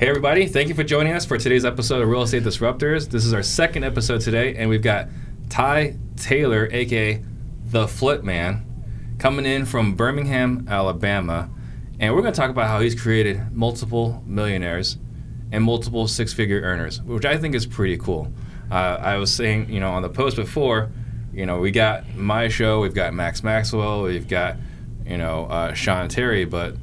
Hey everybody, thank you for joining us for today's episode of Real Estate Disruptors. This is our second episode today, and we've got Ty Taylor, aka The Flip Man, coming in from Birmingham, Alabama. And we're going to talk about how he's created multiple millionaires and multiple six-figure earners, which I think is pretty cool. I was saying, on the post before, we got my show, we've got Max Maxwell, we've got, Sean Terry, but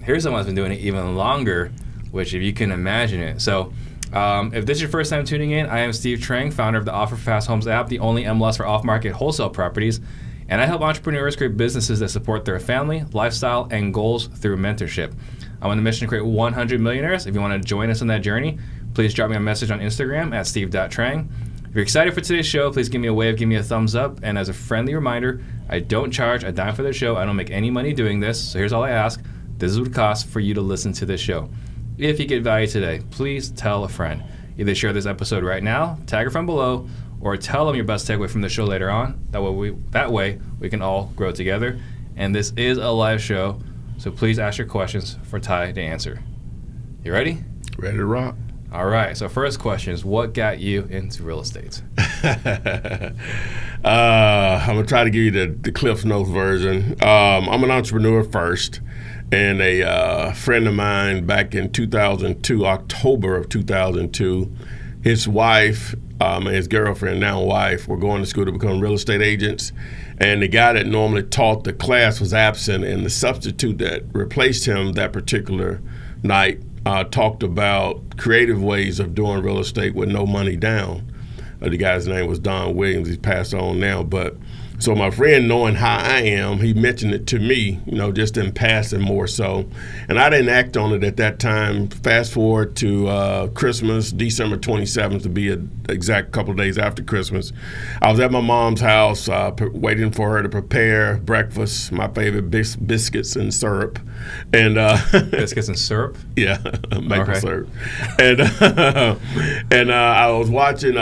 here's someone that's been doing it even longer, which if you can imagine it. So if this is your first time tuning in, I am Steve Trang, founder of the Offer Fast Homes app, the only MLS for off-market wholesale properties. And I help entrepreneurs create businesses that support their family, lifestyle, and goals through mentorship. I'm on a mission to create 100 millionaires. If you want to join us on that journey, please drop me a message on Instagram at steve.trang. If you're excited for today's show, please give me a wave, give me a thumbs up. And as a friendly reminder, I don't charge a dime for the show. I don't make any money doing this. So here's all I ask. This is what it costs for you to listen to this show. If you get value today, please tell a friend. Either share this episode right now, tag a friend below, or tell them your best takeaway from the show later on. That way we can all grow together. And this is a live show, so please ask your questions for Ty to answer. You ready? Ready to rock. All right, so first question is, what got you into real estate? I'm going to try to give you the Cliff Notes version. I'm an entrepreneur first, and a friend of mine back in 2002, October of 2002, his wife and his girlfriend, now wife, were going to school to become real estate agents. And the guy that normally taught the class was absent, and the substitute that replaced him that particular night talked about creative ways of doing real estate with no money down. The guy's name was Don Williams. He's passed on now. But so my friend, knowing how I am, he mentioned it to me, just in passing more so. And I didn't act on it at that time. Fast forward to Christmas, December 27th, to be an exact couple of days after Christmas. I was at my mom's house waiting for her to prepare breakfast, my favorite biscuits and syrup. And Biscuits and syrup? Yeah, maple syrup. And I was watching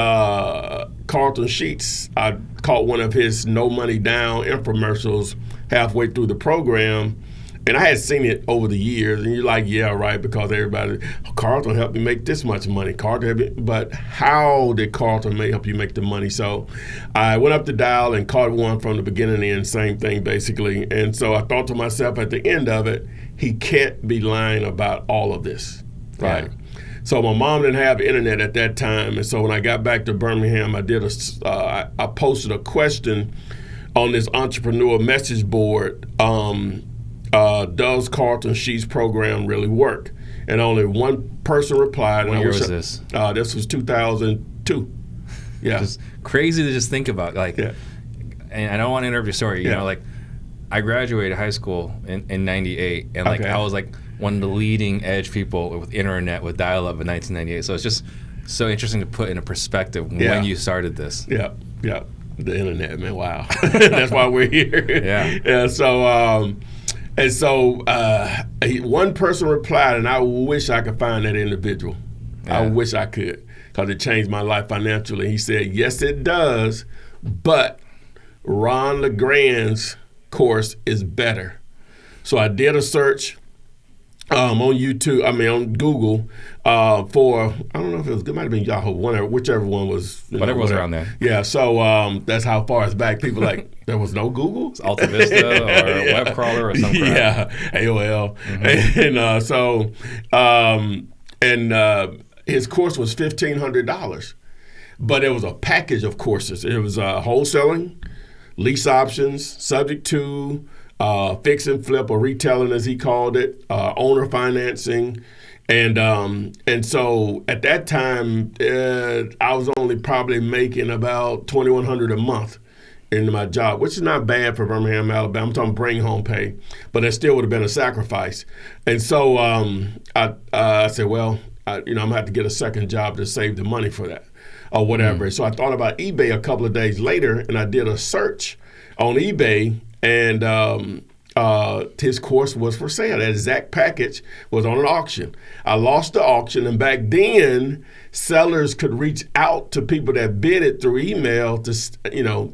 Carlton Sheets. I caught one of his no money down infomercials halfway through the program, and I had seen it over the years, and you're like, yeah, right, because everybody, Carlton helped me make this much money. But how did Carlton help you make the money? So I went up the dial and caught one from the beginning to end, same thing basically. And so I thought to myself at the end of it, he can't be lying about all of this, right? Yeah. So my mom didn't have internet at that time, and so when I got back to Birmingham, I posted a question on this entrepreneur message board. Does Carlton Sheets program really work? And only one person replied. What year was this? This was 2002. Yeah, just crazy to just think about. Yeah. And I don't want to interrupt your story. I graduated high school in '98, and I was one of the leading edge people with internet, with dial-up in 1998. So it's just so interesting to put into perspective when you started this. Yeah. The internet, man, wow. That's why we're here. Yeah. So, one person replied, and I wish I could find that individual. Yeah. I wish I could, because it changed my life financially. He said, yes, it does, but Ron LeGrand's course is better. So I did a search on Google for, I don't know if it might have been Yahoo, whichever one was. Whatever was around there. Yeah, so that's how far it's back. People there was no Google? It's Alta Vista or a web crawler or something. Yeah, AOL. Mm-hmm. His course was $1,500, but it was a package of courses. It was wholesaling, lease options, subject to, fix and flip, or retailing as he called it, owner financing. And so at that time, I was only probably making about $2,100 a month in my job, which is not bad for Birmingham, Alabama. I'm talking bring home pay, but it still would have been a sacrifice. And so I said, well, I'm going to have to get a second job to save the money for that or whatever. So I thought about eBay a couple of days later, and I did a search on eBay, and his course was for sale. That exact package was on an auction. I lost the auction, and back then, sellers could reach out to people that bid it through email to,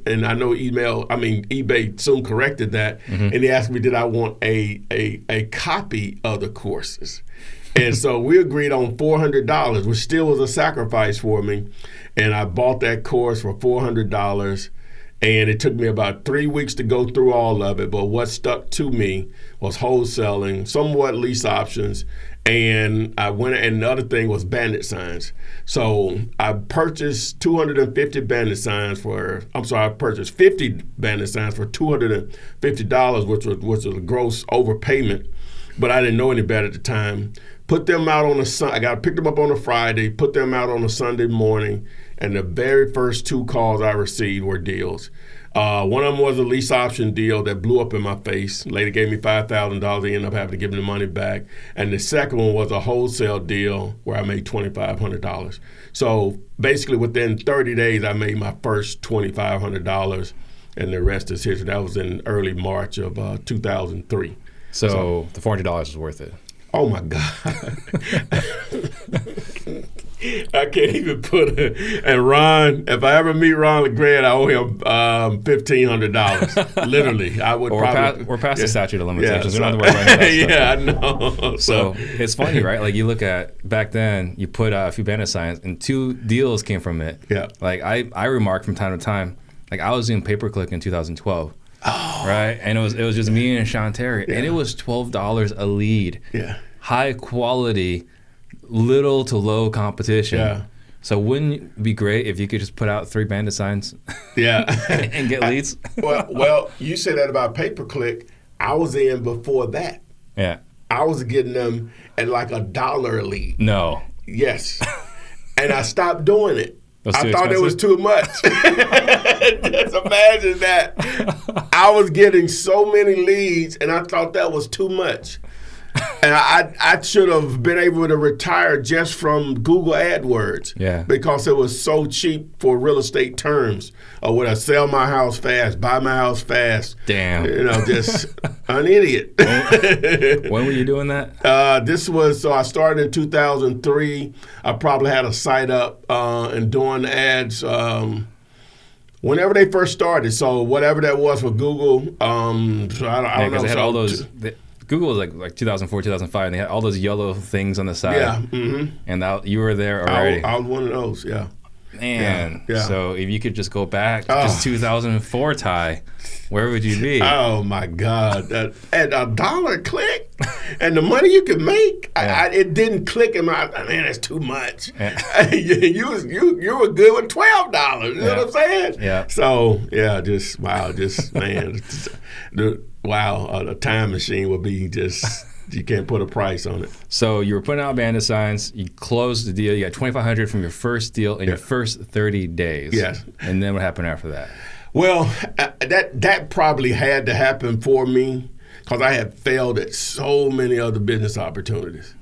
and I know eBay soon corrected that, and he asked me, did I want a copy of the courses? And so we agreed on $400, which still was a sacrifice for me. And I bought that course for $400. And it took me about 3 weeks to go through all of it. But what stuck to me was wholesaling, somewhat lease options. And and the other thing was bandit signs. So I purchased 250 bandit signs I purchased 50 bandit signs for $250, which was a gross overpayment. But I didn't know any better at the time. Put them out on I picked them up on a Friday, put them out on a Sunday morning, and the very first 2 calls I received were deals. One of them was a lease option deal that blew up in my face. Lady gave me $5,000. I ended up having to give them the money back. And the second one was a wholesale deal where I made $2,500. So basically within 30 days, I made my first $2,500, and the rest is history. That was in early March of 2003. So the $400 was worth it. Oh my God. I can't even put it. And Ron, if I ever meet Ron LeGrand, I owe him $1,500. Literally. I would We're past the statute of limitations. We don't have to worry about that stuff. Yeah, I know. So it's funny, right? Like you look at back then, you put a few bandit signs and 2 deals came from it. Yeah. Like I remark from time to time, like I was doing pay-per-click in 2012. Oh. Right? And it was just me and Sean Terry. Yeah. And it was $12 a lead. Yeah. High quality, little to low competition. Yeah. So wouldn't it be great if you could just put out 3 bandit signs? Yeah. and get leads? Well, you said that about pay-per-click. I was in before that. Yeah. I was getting them at like $1 a lead. No. Yes. And I stopped doing it. I thought it was too much. Just imagine that. I was getting so many leads, and I thought that was too much. And I should have been able to retire just from Google AdWords. Yeah. Because it was so cheap for real estate terms. Or would I sell my house fast, buy my house fast? Damn. Just an idiot. When were you doing that? I started in 2003. I probably had a site up and doing ads whenever they first started. So whatever that was for Google, I don't know. Because they had all those. Google was like 2004, 2005, and they had all those yellow things on the side. Yeah. Mm-hmm. And you were there already. I was one of those, yeah. Man. Yeah. So if you could just go back to just 2004, Ty, where would you be? Oh, my God. At $1 a click and the money you could make, it didn't click in my, man, that's too much. Yeah. you were good with $12. You know what I'm saying? Yeah. So, yeah, man. A time machine would be just, you can't put a price on it. So you were putting out bandit signs, you closed the deal, you got $2,500 from your first deal in your first 30 days. Yes. And then what happened after that? Well, that probably had to happen for me because I had failed at so many other business opportunities.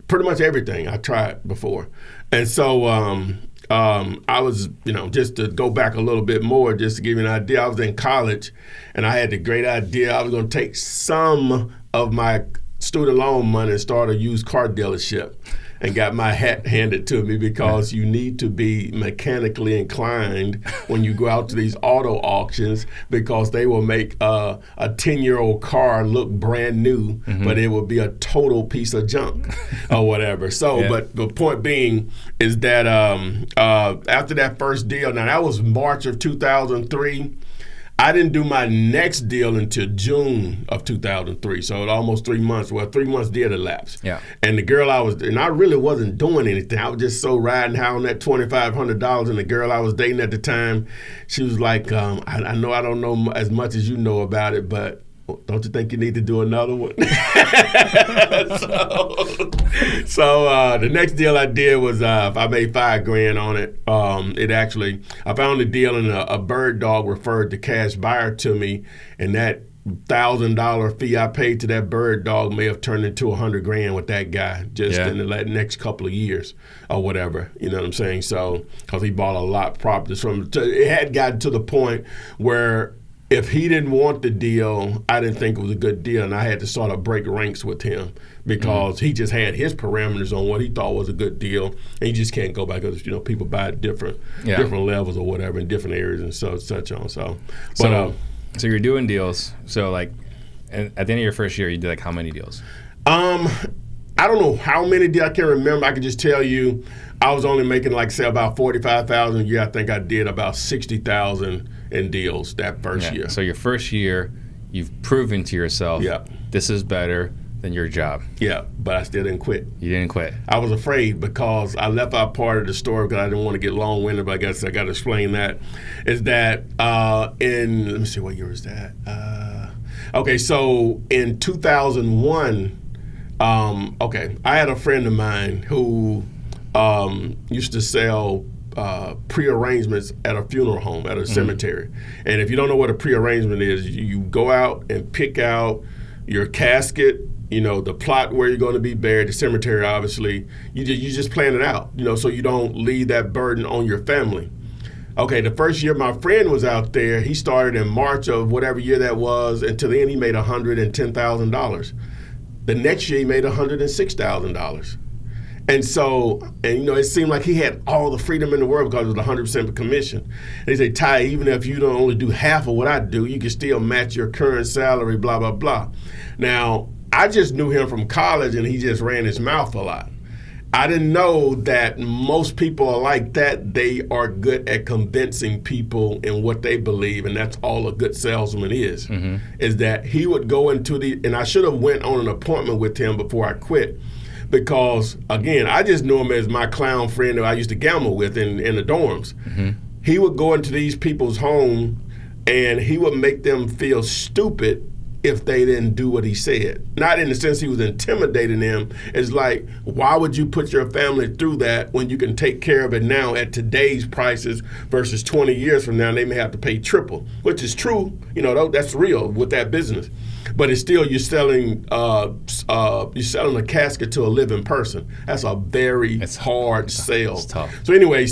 Pretty much everything I tried before. And so I was, just to go back a little bit more, just to give you an idea, I was in college and I had the great idea I was going to take some of my student loan money and start a used car dealership, and got my hat handed to me because you need to be mechanically inclined when you go out to these auto auctions because they will make a 10-year-old car look brand new, but it will be a total piece of junk or whatever. So, but the point being is that after that first deal, now that was March of 2003, I didn't do my next deal until June of 2003, so almost 3 months. Well, 3 months did elapse. Yeah. And the girl I really wasn't doing anything. I was just so riding high on that $2,500. And the girl I was dating at the time, she was like, I know I don't know as much as you know about it, but don't you think you need to do another one? So the next deal I did was I made $5,000 on it. I found a deal and a bird dog referred the cash buyer to me, and that $1,000 fee I paid to that bird dog may have turned into $100,000 with that guy just in the next couple of years or whatever. You know what I'm saying? So because he bought a lot of properties from it had gotten to the point where if he didn't want the deal, I didn't think it was a good deal, and I had to sort of break ranks with him because he just had his parameters on what he thought was a good deal, and you just can't go by because people buy at different levels or whatever in different areas and such on. So you're doing deals. So at the end of your first year, you did how many deals? I I don't know how many deals. I can't remember. I can just tell you I was only making like say about $45,000 a year. I think I did about $60,000 in deals that first year. So your first year, you've proven to yourself, this is better than your job. Yeah, but I still didn't quit. You didn't quit. I was afraid because I left out part of the story because I didn't want to get long-winded, but I guess I got to explain that. Is that let me see, what year was that? Okay, so in 2001, I had a friend of mine who used to sell pre-arrangements at a funeral home, at a cemetery. And if you don't know what a pre-arrangement is, you go out and pick out your casket, the plot where you're going to be buried, the cemetery, obviously. You just plan it out, so you don't leave that burden on your family. Okay, the first year my friend was out there, he started in March of whatever year that was, until the end he made $110,000. The next year he made $106,000. And so, it seemed like he had all the freedom in the world because it was 100% commission. And he said, Ty, even if you don't only do half of what I do, you can still match your current salary, blah, blah, blah. Now, I just knew him from college and he just ran his mouth a lot. I didn't know that most people are like that. They are good at convincing people in what they believe, and that's all a good salesman is, is that he would go into and I should have went on an appointment with him before I quit. Because, again, I just knew him as my clown friend that I used to gamble with in the dorms. He would go into these people's home and he would make them feel stupid if they didn't do what he said. Not in the sense he was intimidating them. It's like, why would you put your family through that when you can take care of it now at today's prices versus 20 years from now, they may have to pay triple, which is true. That's real with that business. But it's still, you're selling a casket to a living person. That's a very hard sale. It's tough. So anyway,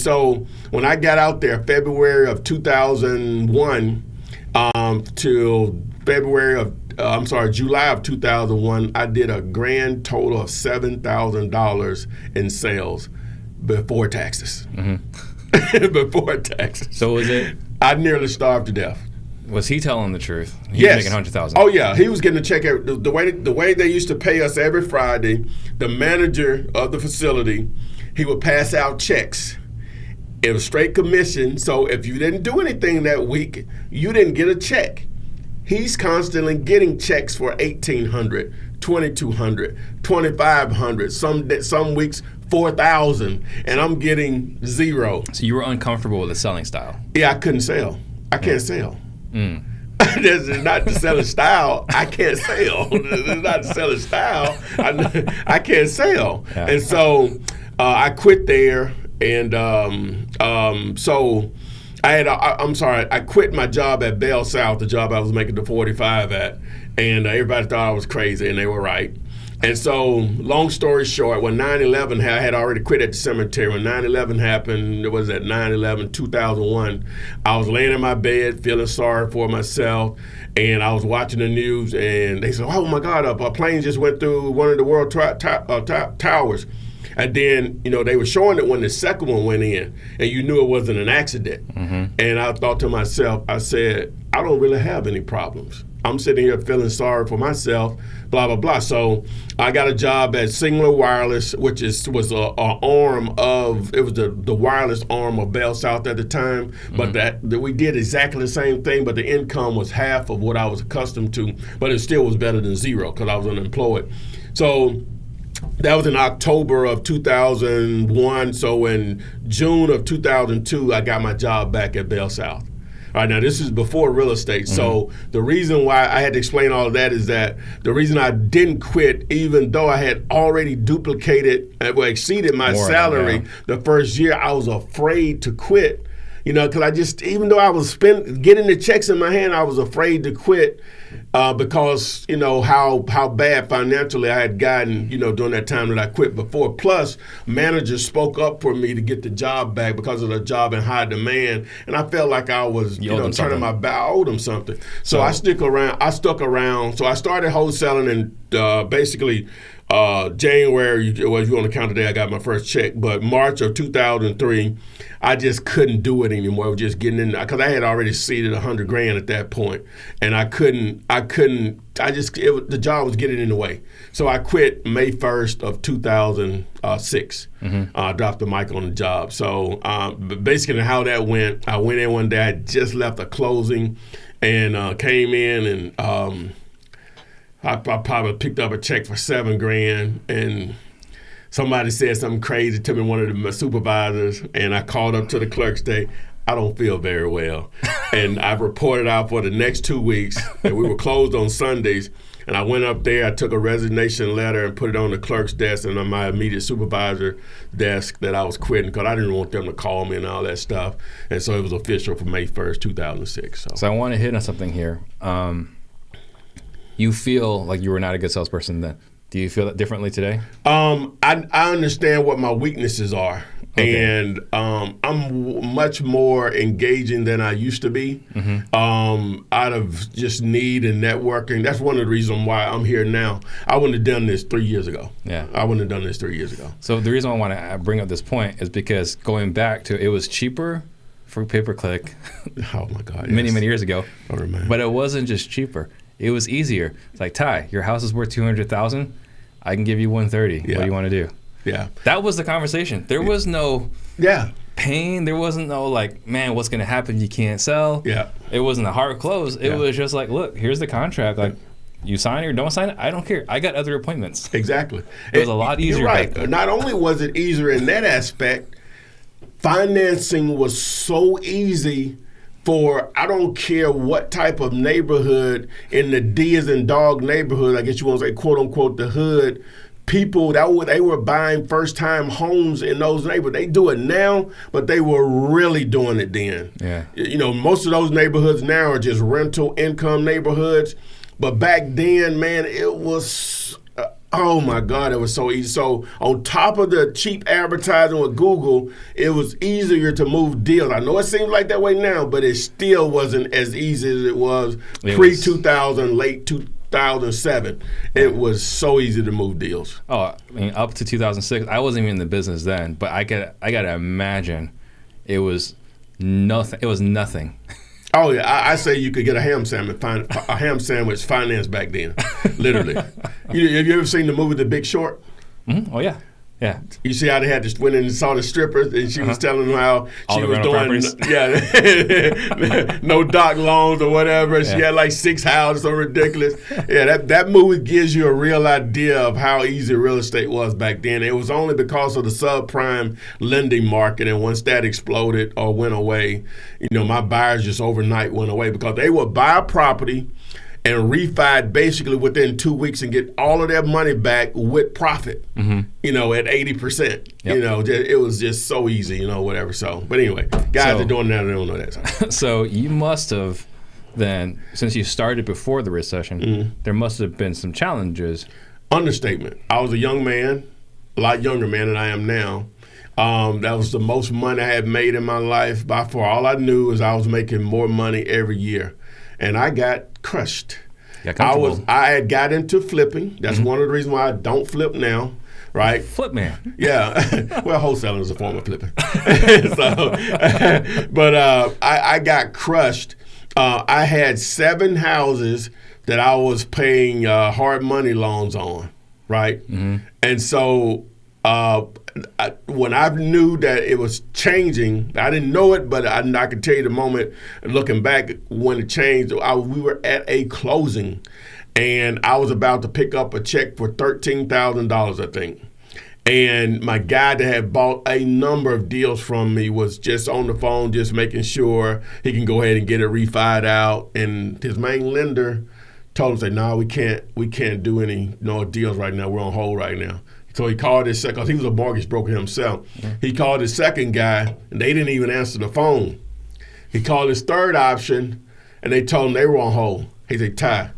when I got out there, February of 2001 till July of 2001, I did a grand total of $7,000 in sales before taxes. Before taxes. So was it? I nearly starved to death. Was he telling the truth? He was making $100,000. Oh yeah, he was getting a check. The way they used to pay us every Friday, the manager of the facility, he would pass out checks. It was straight commission. So if you didn't do anything that week, you didn't get a check. He's constantly getting checks for $1,800, $2,200, $2,500. Some weeks $4,000, and I'm getting zero. So you were uncomfortable with the selling style? Yeah, I couldn't sell. I can't sell. This is not to sell a style. I can't sell. This is not to sell a style. I can't sell. Yeah. And so I quit there, and so I quit my job at Bell South, the job I was making the 45 at, and everybody thought I was crazy, and they were right. And so, long story short, when 9/11 I had already quit at the cemetery. When 9/11 happened, it was at 9/11, 2001. I was laying in my bed feeling sorry for myself, and I was watching the news, and they said, oh my God, a plane just went through one of the world towers. And then, they were showing it when the second one went in, and you knew it wasn't an accident. And I thought to myself, I said, I don't really have any problems. I'm sitting here feeling sorry for myself, blah, blah, blah. So I got a job at Singular Wireless, which was a arm of, it was the wireless arm of Bell South at the time. But that we did exactly the same thing, but the income was half of what I was accustomed to. But it still was better than zero because I was unemployed. So that was in October of 2001. So in June of 2002, I got my job back at Bell South. All right, now this is before real estate. So the reason why I had to explain all of that is that the reason I didn't quit, even though I had already exceeded my salary the first year, I was afraid to quit. Because even though I was getting the checks in my hand, I was afraid to quit because, how bad financially I had gotten, during that time that I quit before. Plus, managers spoke up for me to get the job back because of the job in high demand. And I felt like I was, turning my back. I owed them something. So I stuck around. So I started wholesaling and basically January, well, if you want to count the day I got my first check, but March of 2003, I just couldn't do it anymore. I was just getting in, because I had already seeded $100,000 at that point, and the job was getting in the way. So I quit May 1st of 2006. I dropped the mic on the job. So basically how that went, I went in one day, I just left a closing, and came in, and I probably picked up a check for $7,000, and somebody said something crazy to me, one of my supervisors, and I called up to the clerk's day. I don't feel very well. And I reported out for the next 2 weeks, and we were closed on Sundays. And I went up there, I took a resignation letter and put it on the clerk's desk and on my immediate supervisor desk that I was quitting, because I didn't want them to call me and all that stuff. And so it was official for May 1st, 2006. So I want to hit on something here. You feel like you were not a good salesperson then. Do you feel that differently today? I understand what my weaknesses are. Okay. And I'm much more engaging than I used to be, out of just need and networking. That's one of the reasons why I'm here now. I wouldn't have done this 3 years ago. Yeah, I wouldn't have done this 3 years ago. So the reason I want to bring up this point is because going back to, it was cheaper for pay-per-click. Oh my God! Many years ago. I remember. But it wasn't just cheaper. It was easier. It's like, Ty, your house is worth $200,000. I can give you $130,000. Yeah. What do you want to do? Yeah. That was the conversation. There was no pain. There wasn't no like, man, what's going to happen if you can't sell? Yeah. It wasn't a hard close. It was just like, look, here's the contract. Like, you sign it or don't sign it, I don't care. I got other appointments. Exactly. It was a lot easier. You're right. Back then. Not only was it easier in that aspect, financing was so easy. For I don't care what type of neighborhood, in the D as in dog neighborhood, I guess you want to say, quote unquote, the hood, people they were buying first time homes in those neighborhoods. They do it now, but they were really doing it then. Yeah. You know, most of those neighborhoods now are just rental income neighborhoods, but back then, man, it was. Oh my God, it was so easy. So on top of the cheap advertising with Google, it was easier to move deals. I know it seems like that way now, but it still wasn't as easy as it was pre-2000, late 2007. It was so easy to move deals. Oh, I mean, up to 2006, I wasn't even in the business then, but I gotta imagine it was nothing. It was nothing. Oh yeah, I say you could get a ham sandwich financed back then, literally. Have you ever seen the movie The Big Short? Mm-hmm. Oh yeah. Yeah. You see how they had to went in and saw the strippers, and she was telling them how she was doing, no doc loans or whatever. She had like 6 houses, so ridiculous. Yeah, that movie gives you a real idea of how easy real estate was back then. It was only because of the subprime lending market, and once that exploded or went away, my buyers just overnight went away, because they would buy a property and refi basically within 2 weeks and get all of their money back with profit, at 80%. Yep. It was just so easy, whatever. So, but anyway, guys are doing that, they don't know that. So you must have then, since you started before the recession, there must have been some challenges. Understatement. I was a young man, a lot younger man than I am now. That was the most money I had made in my life. By far, all I knew is I was making more money every year. And I got crushed. I had got into flipping. That's one of the reasons why I don't flip now, right? Flip man. Yeah. Well, wholesaling is a form of flipping. But I got crushed. I had 7 houses that I was paying hard money loans on, right? And so when I knew that it was changing, I didn't know it, but I could tell you the moment, looking back, when it changed. We were at a closing, and I was about to pick up a check for $13,000, I think. And my guy that had bought a number of deals from me was just on the phone, just making sure he can go ahead and get it refied out. And his main lender told him, say, no, we can't do any deals right now. We're on hold right now. So he called his second, because he was a mortgage broker himself. He called his second guy, and they didn't even answer the phone. He called his third option, and they told him they were on hold. He said, Ty,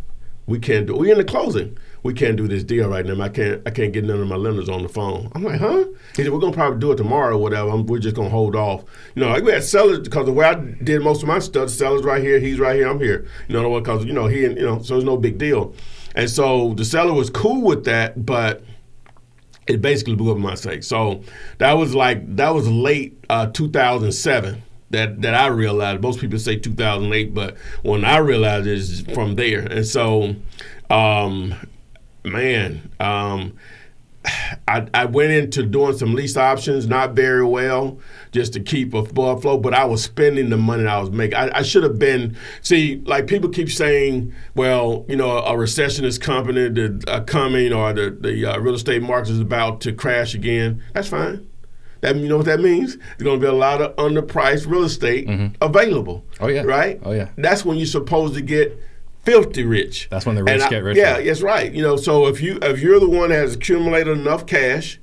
we're in the closing. We can't do this deal right now. I can't get none of my lenders on the phone. I'm like, huh? He said, we're going to probably do it tomorrow or whatever. We're just going to hold off. Like we had sellers, because the way I did most of my stuff, the seller's right here, he's right here, I'm here. Because, so there's no big deal. And so the seller was cool with that, but It basically blew up in my face. So that was late 2007 that I realized. Most people say 2008, but when I realized it's from there. And so, I went into doing some lease options, not very well, just to keep a flow afloat, but I was spending the money that I was making. I should have been, like people keep saying, well, a recession is coming, or the real estate market is about to crash again. That's fine. You know what that means? There's going to be a lot of underpriced real estate available. Oh, yeah. Right? Oh, yeah. That's when you're supposed to get filthy rich. That's when the rich get rich. Yeah, that's right. So if you're the one that has accumulated enough cash,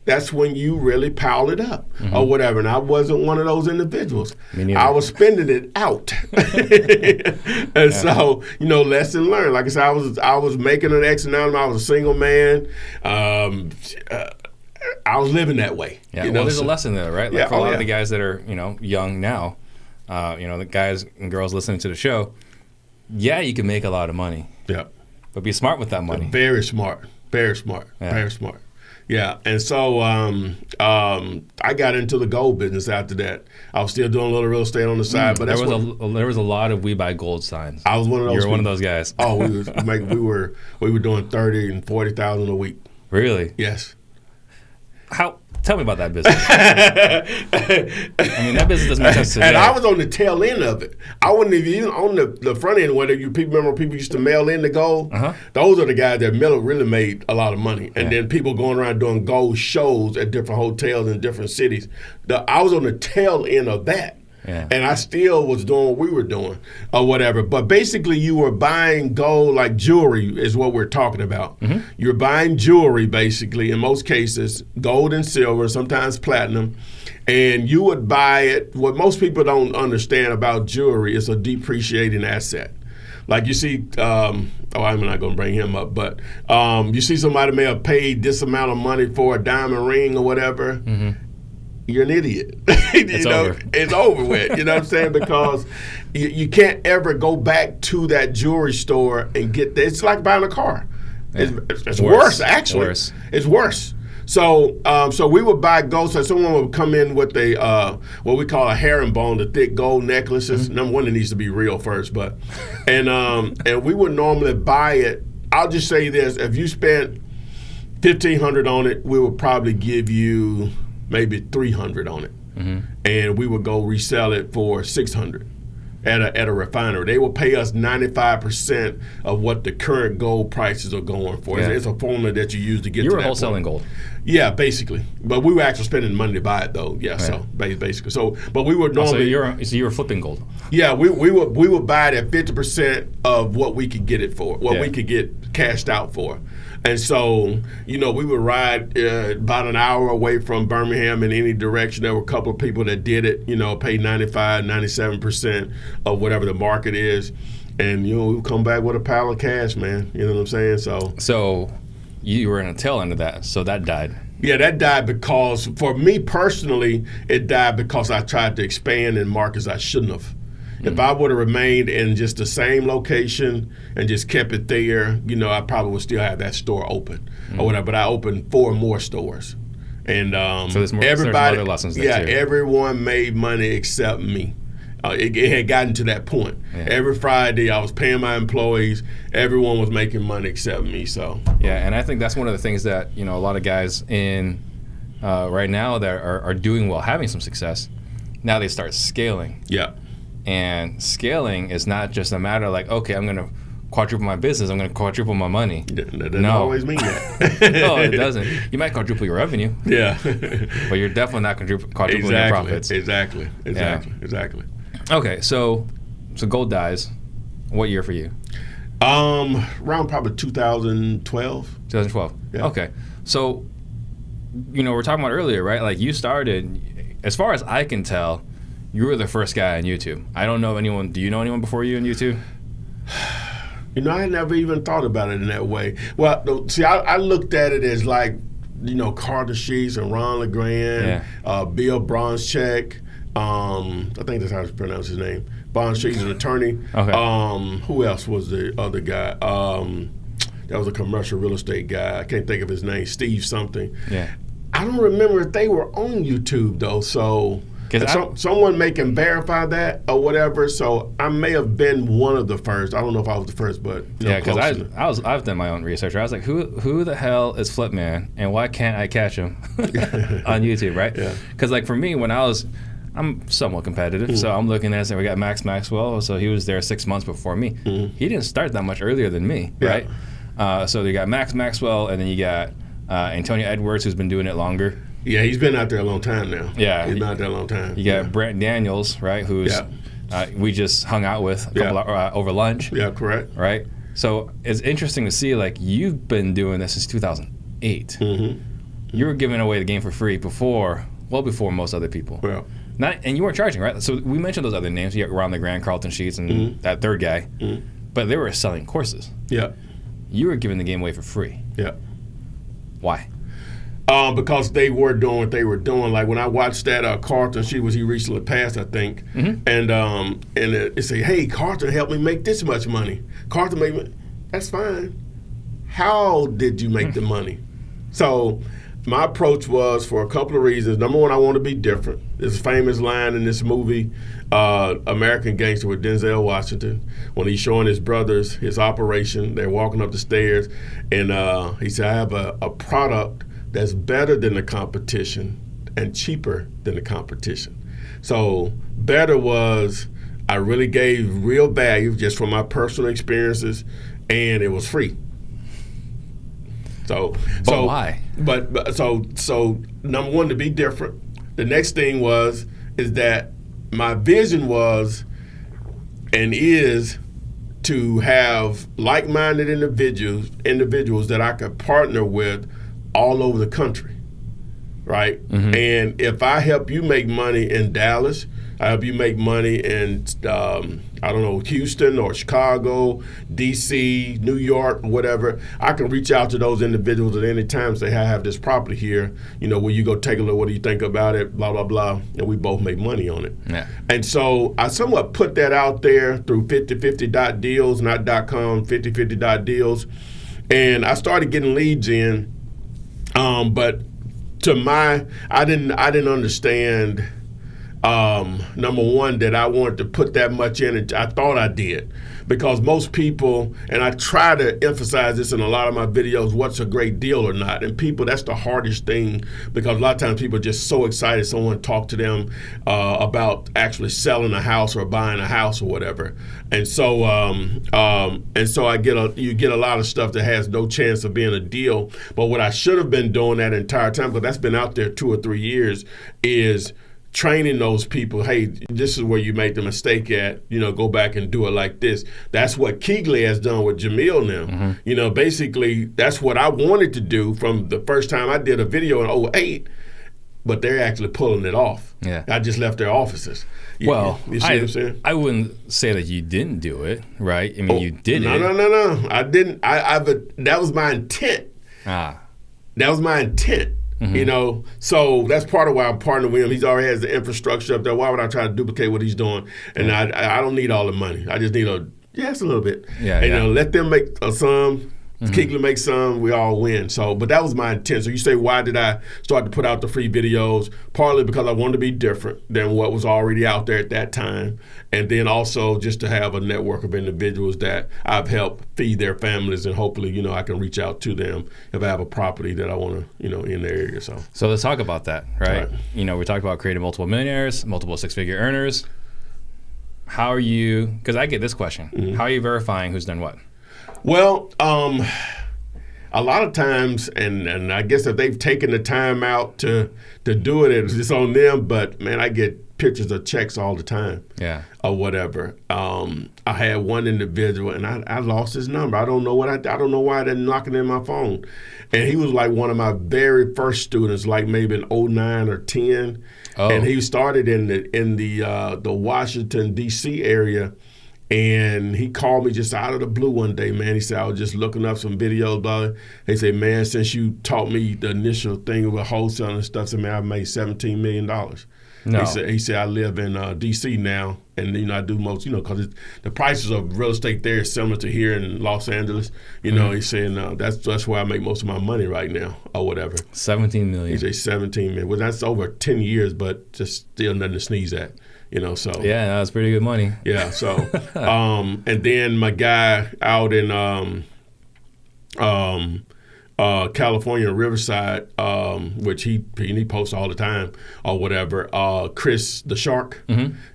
that's when you really pile it up or whatever. And I wasn't one of those individuals. Me neither. I was spending it out. And so, lesson learned. Like I said, I was making an X amount. I was a single man. I was living that way. Yeah, there's a lesson there, right? Like for a lot of the guys that are, young now, the guys and girls listening to the show, you can make a lot of money. Yeah. But be smart with that money. Very smart. Very smart. Yeah. Very smart. Yeah. And so I got into the gold business after that. I was still doing a little real estate on the side. But there was a lot of we buy gold signs. I was one of those. You're one of those guys. Oh, we were doing 30 and 40,000 a week. Really? Yes. Tell me about that business. I mean, that business doesn't make sense today. And I was on the tail end of it. I wasn't even on the front end where people used to mail in the gold. Those are the guys that really made a lot of money. And then people going around doing gold shows at different hotels in different cities. I was on the tail end of that. Yeah. And I still was doing what we were doing or whatever. But basically, you were buying gold, like jewelry is what we're talking about. You're buying jewelry, basically, in most cases, gold and silver, sometimes platinum. And you would buy it. What most people don't understand about jewelry is a depreciating asset. Like you see, I'm not going to bring him up, but you see somebody may have paid this amount of money for a diamond ring or whatever. You're an idiot. It's over with. You know what I'm saying? Because you can't ever go back to that jewelry store and get that. It's like buying a car. Yeah. It's worse, actually. It's worse. So we would buy gold. So someone would come in with what we call a herringbone, the thick gold necklaces. Number one, it needs to be real first, and we would normally buy it. I'll just say this: if you spent $1,500 on it, we would probably give you maybe $300 on it, and we would go resell it for $600 at a refinery. They will pay us 95% of what the current gold prices are going for. Yeah. It's a formula that you use to get. You to were that wholesaling point. Gold. Yeah, basically, but we were actually spending money to buy it though. Yeah, so basically, but we would normally. So you were flipping gold. Yeah, we would buy it at 50% of what we could get it for, what we could get cashed out for. And so, we would ride about an hour away from Birmingham in any direction. There were a couple of people that did it, paid 95, 97% of whatever the market is. And, we would come back with a pile of cash, man. You know what I'm saying? So you were in a tail end of that. So that died. Yeah, that died because, for me personally, it died because I tried to expand in markets I shouldn't have. If I would have remained in just the same location and just kept it there, I probably would still have that store open or whatever. But I opened 4 more stores, and so there's other lessons there too. Everyone made money except me. It had gotten to that point. Yeah. Every Friday, I was paying my employees. Everyone was making money except me. So and I think that's one of the things that a lot of guys in right now that are doing well, having some success. Now they start scaling. Yeah. And scaling is not just a matter of like, okay, I'm going to quadruple my business, I'm going to quadruple my money. That doesn't always mean that. No, it doesn't. You might quadruple your revenue. Yeah. But you're definitely not quadrupling your profits. Exactly. Okay, so gold dies. What year for you? Around probably 2012. 2012. Yeah. Okay. So, we're talking about earlier, right? Like you started, as far as I can tell, you were the first guy on YouTube. I don't know anyone. Do you know anyone before you on YouTube? I had never even thought about it in that way. Well, see, I looked at it as like, Carter Sheets and Ron LeGrand, Bill Bronschek. I think that's how to pronounce his name. Bronschek is an attorney. Okay. Who else was the other guy? That was a commercial real estate guy. I can't think of his name, Steve something. Yeah. I don't remember if they were on YouTube though, so someone may can verify that or whatever. So I may have been one of the first. I don't know if I was the first, but yeah, because I've done my own research. I was like, who the hell is Flipman, and why can't I catch him on YouTube, right? Yeah. Because like for me, I'm somewhat competitive, so I'm looking at it. We got Max Maxwell, so he was there 6 months before me. He didn't start that much earlier than me, right? So you got Max Maxwell, and then you got Antonio Edwards, who's been doing it longer. Yeah, he's been out there a long time now. Yeah. He's been out there a long time. You got Brent Daniels, right, who's we just hung out with over lunch. Yeah, correct. Right? So it's interesting to see, like, you've been doing this since 2008. You were giving away the game for free before most other people. Well. And you weren't charging, right? So we mentioned those other names. You got Ron LeGrand, Carlton Sheets, and that third guy. But they were selling courses. Yeah. You were giving the game away for free. Yeah. Why? Because they were doing what they were doing. Like when I watched that Carlton, he recently passed, I think, and it say, "Hey, Carlton helped me make this much money." Carlton made me. That's fine. How did you make the money? So my approach was for a couple of reasons. Number one, I want to be different. There's a famous line in this movie, American Gangster, with Denzel Washington, when he's showing his brothers his operation. They're walking up the stairs, and he said, "I have a product that's better than the competition and cheaper than the competition." So better was I really gave real value just from my personal experiences, and it was free. So why? So number one, to be different. The next thing is that my vision was and is to have like-minded individuals that I could partner with all over the country, right? And if I help you make money in Dallas, I help you make money in, Houston or Chicago, D.C., New York, whatever, I can reach out to those individuals at any time and say, "Hey, I have this property here. Will you go take a look? What do you think about it? Blah, blah, blah." And we both make money on it. Yeah. And so I somewhat put that out there through 5050.deals, not .com, 5050.deals. And I started getting leads in. But I didn't understand, number one, that I wanted to put that much in, and I thought I did. Because most people, and I try to emphasize this in a lot of my videos, what's a great deal or not. And people, that's the hardest thing, because a lot of times people are just so excited someone talk to them about actually selling a house or buying a house or whatever. And so you get a lot of stuff that has no chance of being a deal. But what I should have been doing that entire time, because that's been out there 2 or 3 years, is training those people. Hey, this is where you made the mistake at. Go back and do it like this. That's what Keegley has done with Jamil now. Basically, that's what I wanted to do from the first time I did a video in 2008, but they're actually pulling it off. Yeah. I just left their offices. You see what I'm saying? I wouldn't say that you didn't do it, right? I mean, you did it. No. I didn't. That was my intent. That was my intent. So that's part of why I'm partnering with him. He's already has the infrastructure up there. Why would I try to duplicate what he's doing? And I don't need all the money. I just need just a little bit. Let them make some. Keegley make some, we all win. So, but that was my intent. So you say, why did I start to put out the free videos? Partly because I wanted to be different than what was already out there at that time. And then also just to have a network of individuals that I've helped feed their families, and hopefully, I can reach out to them if I have a property that I want to, in their area. So let's talk about that, right? We talked about creating multiple millionaires, multiple six-figure earners. How are you, because I get this question, how are you verifying who's done what? Well, a lot of times, and I guess if they've taken the time out to do it, it's on them. But man, I get pictures of checks all the time, or whatever. I had one individual, and I lost his number. I don't know why I didn't knock it in my phone. And he was like one of my very first students, like maybe in 2009 or 10. Oh. And he started in the Washington D.C. area. And he called me just out of the blue one day, man. He said, I was just looking up some videos about it. He said, man, since you taught me the initial thing with wholesale and stuff, I said, man, I've made $17 million. No. He said, I live in D.C. now, And I do most, because the prices of real estate there is similar to here in Los Angeles. He's saying that's where I make most of my money right now, or whatever. 17 million. He says 17 million. Well, that's over 10 years, but just still nothing to sneeze at. So yeah, that's pretty good money. Yeah. So and then my guy out in California, Riverside, which he posts all the time or whatever. Chris the Shark,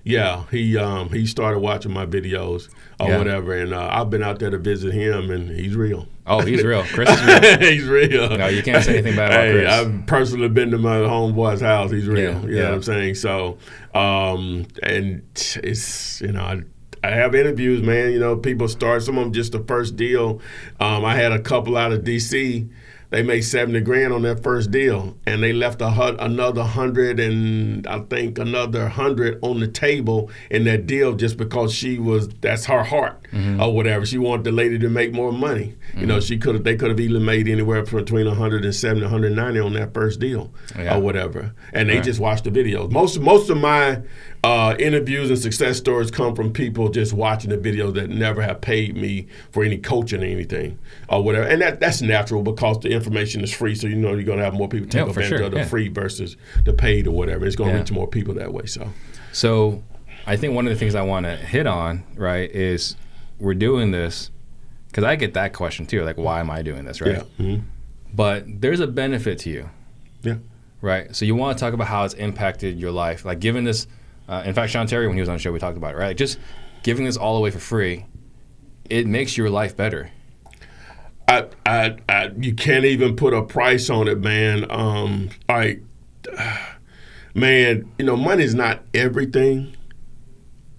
yeah, he started watching my videos or whatever, and I've been out there to visit him, and he's real. Oh, he's real. Chris is real. He's real. No, you can't say anything bad about Chris. I've personally been to my homeboy's house. He's real. You know what I'm saying? So, and it's I have interviews, man. People start, some of them just the first deal. I had a couple out of D.C. They made $70,000 on their first deal, and they left another 100 and I think another 100 on the table in that deal just because that's her heart or whatever. She wanted the lady to make more money. They could have easily made anywhere from between 170, 190 on that first deal or whatever. And they just watched the videos. Most of my interviews and success stories come from people just watching the videos that never have paid me for any coaching or anything or whatever. And that's natural because the information is free, so you're going to have more people take advantage of the free versus the paid or whatever. It's going to reach more people that way. So I think one of the things I want to hit on, right, is we're doing this because I get that question too, like, why am I doing this, right? Yeah. Mm-hmm. But there's a benefit to you. Yeah. Right? So you want to talk about how it's impacted your life. Like, given this, in fact, Sean Terry, when he was on the show, we talked about it, right? Like, just giving this all away for free, it makes your life better. You can't even put a price on it, man. Man, money's not everything,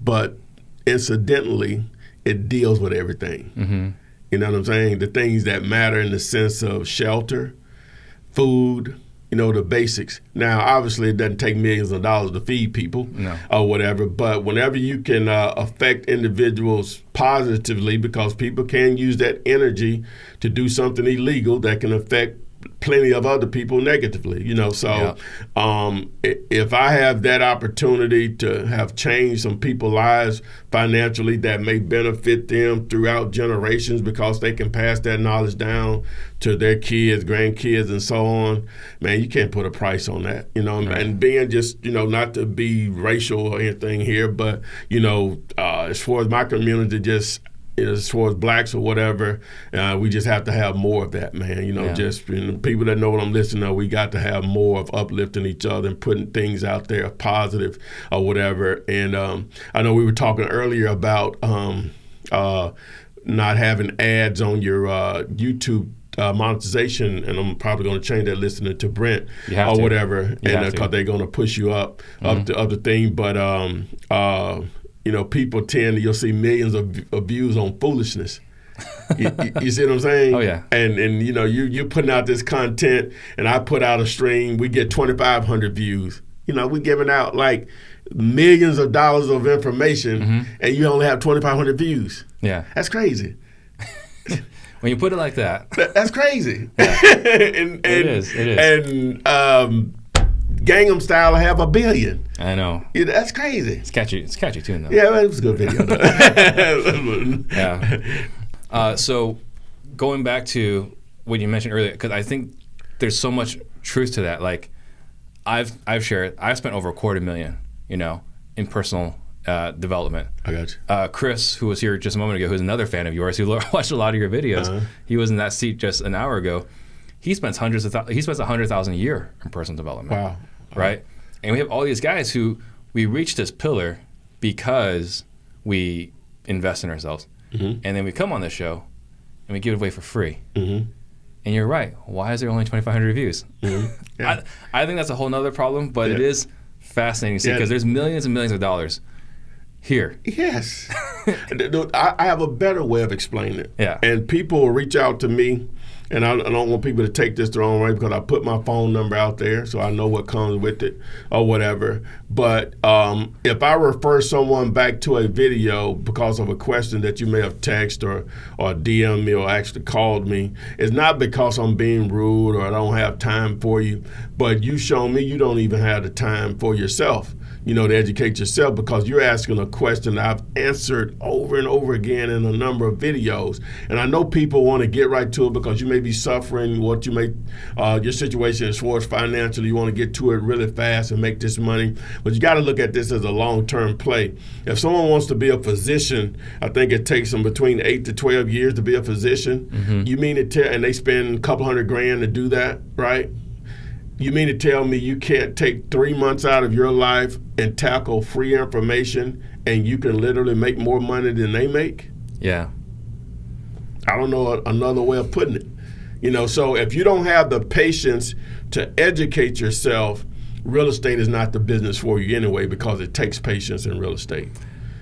but incidentally, it deals with everything. Mm-hmm. You know what I'm saying? The things that matter in the sense of shelter, food, the basics. Now, obviously, it doesn't take millions of dollars to feed people or whatever, but whenever you can affect individuals positively, because people can use that energy to do something illegal that can affect plenty of other people negatively, So if I have that opportunity to have changed some people's lives financially that may benefit them throughout generations because they can pass that knowledge down to their kids, grandkids, and so on, man, you can't put a price on that, Right. And being just, not to be racial or anything here, but, as far as my community, just as far as blacks or whatever, we just have to have more of that, man. Just people that know what I'm listening to, we got to have more of uplifting each other and putting things out there positive or whatever. And I know we were talking earlier about not having ads on your YouTube monetization, and I'm probably going to change that listening to Brent or whatever, and because they're going to push you up the thing. But people you'll see millions of views on foolishness. You see what I'm saying? Oh, yeah. And you're putting out this content, and I put out a stream, we get 2,500 views. We're giving out like millions of dollars of information, and you only have 2,500 views. Yeah. That's crazy. When you put it like that. That's crazy. Yeah. It is. And Gangnam Style have 1 billion. I know. Yeah, that's crazy. It's catchy too, though. Yeah, it was a good video. Yeah. So going back to what you mentioned earlier, because I think there's so much truth to that. Like, I've spent over $250,000, in personal development. I got you. Chris, who was here just a moment ago, who's another fan of yours, who watched a lot of your videos, he was in that seat just an hour ago. He spends $100,000 a year in personal development. Wow. Right? And we have all these guys who we reach this pillar because we invest in ourselves. And then we come on this show and we give it away for free. And you're right. Why is there only 2,500 reviews? Yeah. I think that's a whole nother problem, but it is fascinating to see because there's millions and millions of dollars here. Yes. I have a better way of explaining it. Yeah. And people will reach out to me and I don't want people to take this the wrong way because I put my phone number out there so I know what comes with it or whatever. But if I refer someone back to a video because of a question that you may have texted or DM me or actually called me, it's not because I'm being rude or I don't have time for you, but you show me you don't even have the time for yourself, to educate yourself, because you're asking a question that I've answered over and over again in a number of videos. And I know people want to get right to it because you may be suffering what you may, your situation as far as financially, you want to get to it really fast and make this money. But you got to look at this as a long-term play. If someone wants to be a physician, I think it takes them between 8 to 12 years to be a physician. Mm-hmm. You mean to and they spend a couple $100,000 to do that, right? You mean to tell me you can't take 3 months out of your life and tackle free information and you can literally make more money than they make? Yeah. I don't know another way of putting it. So if you don't have the patience to educate yourself, real estate is not the business for you anyway, because it takes patience in real estate.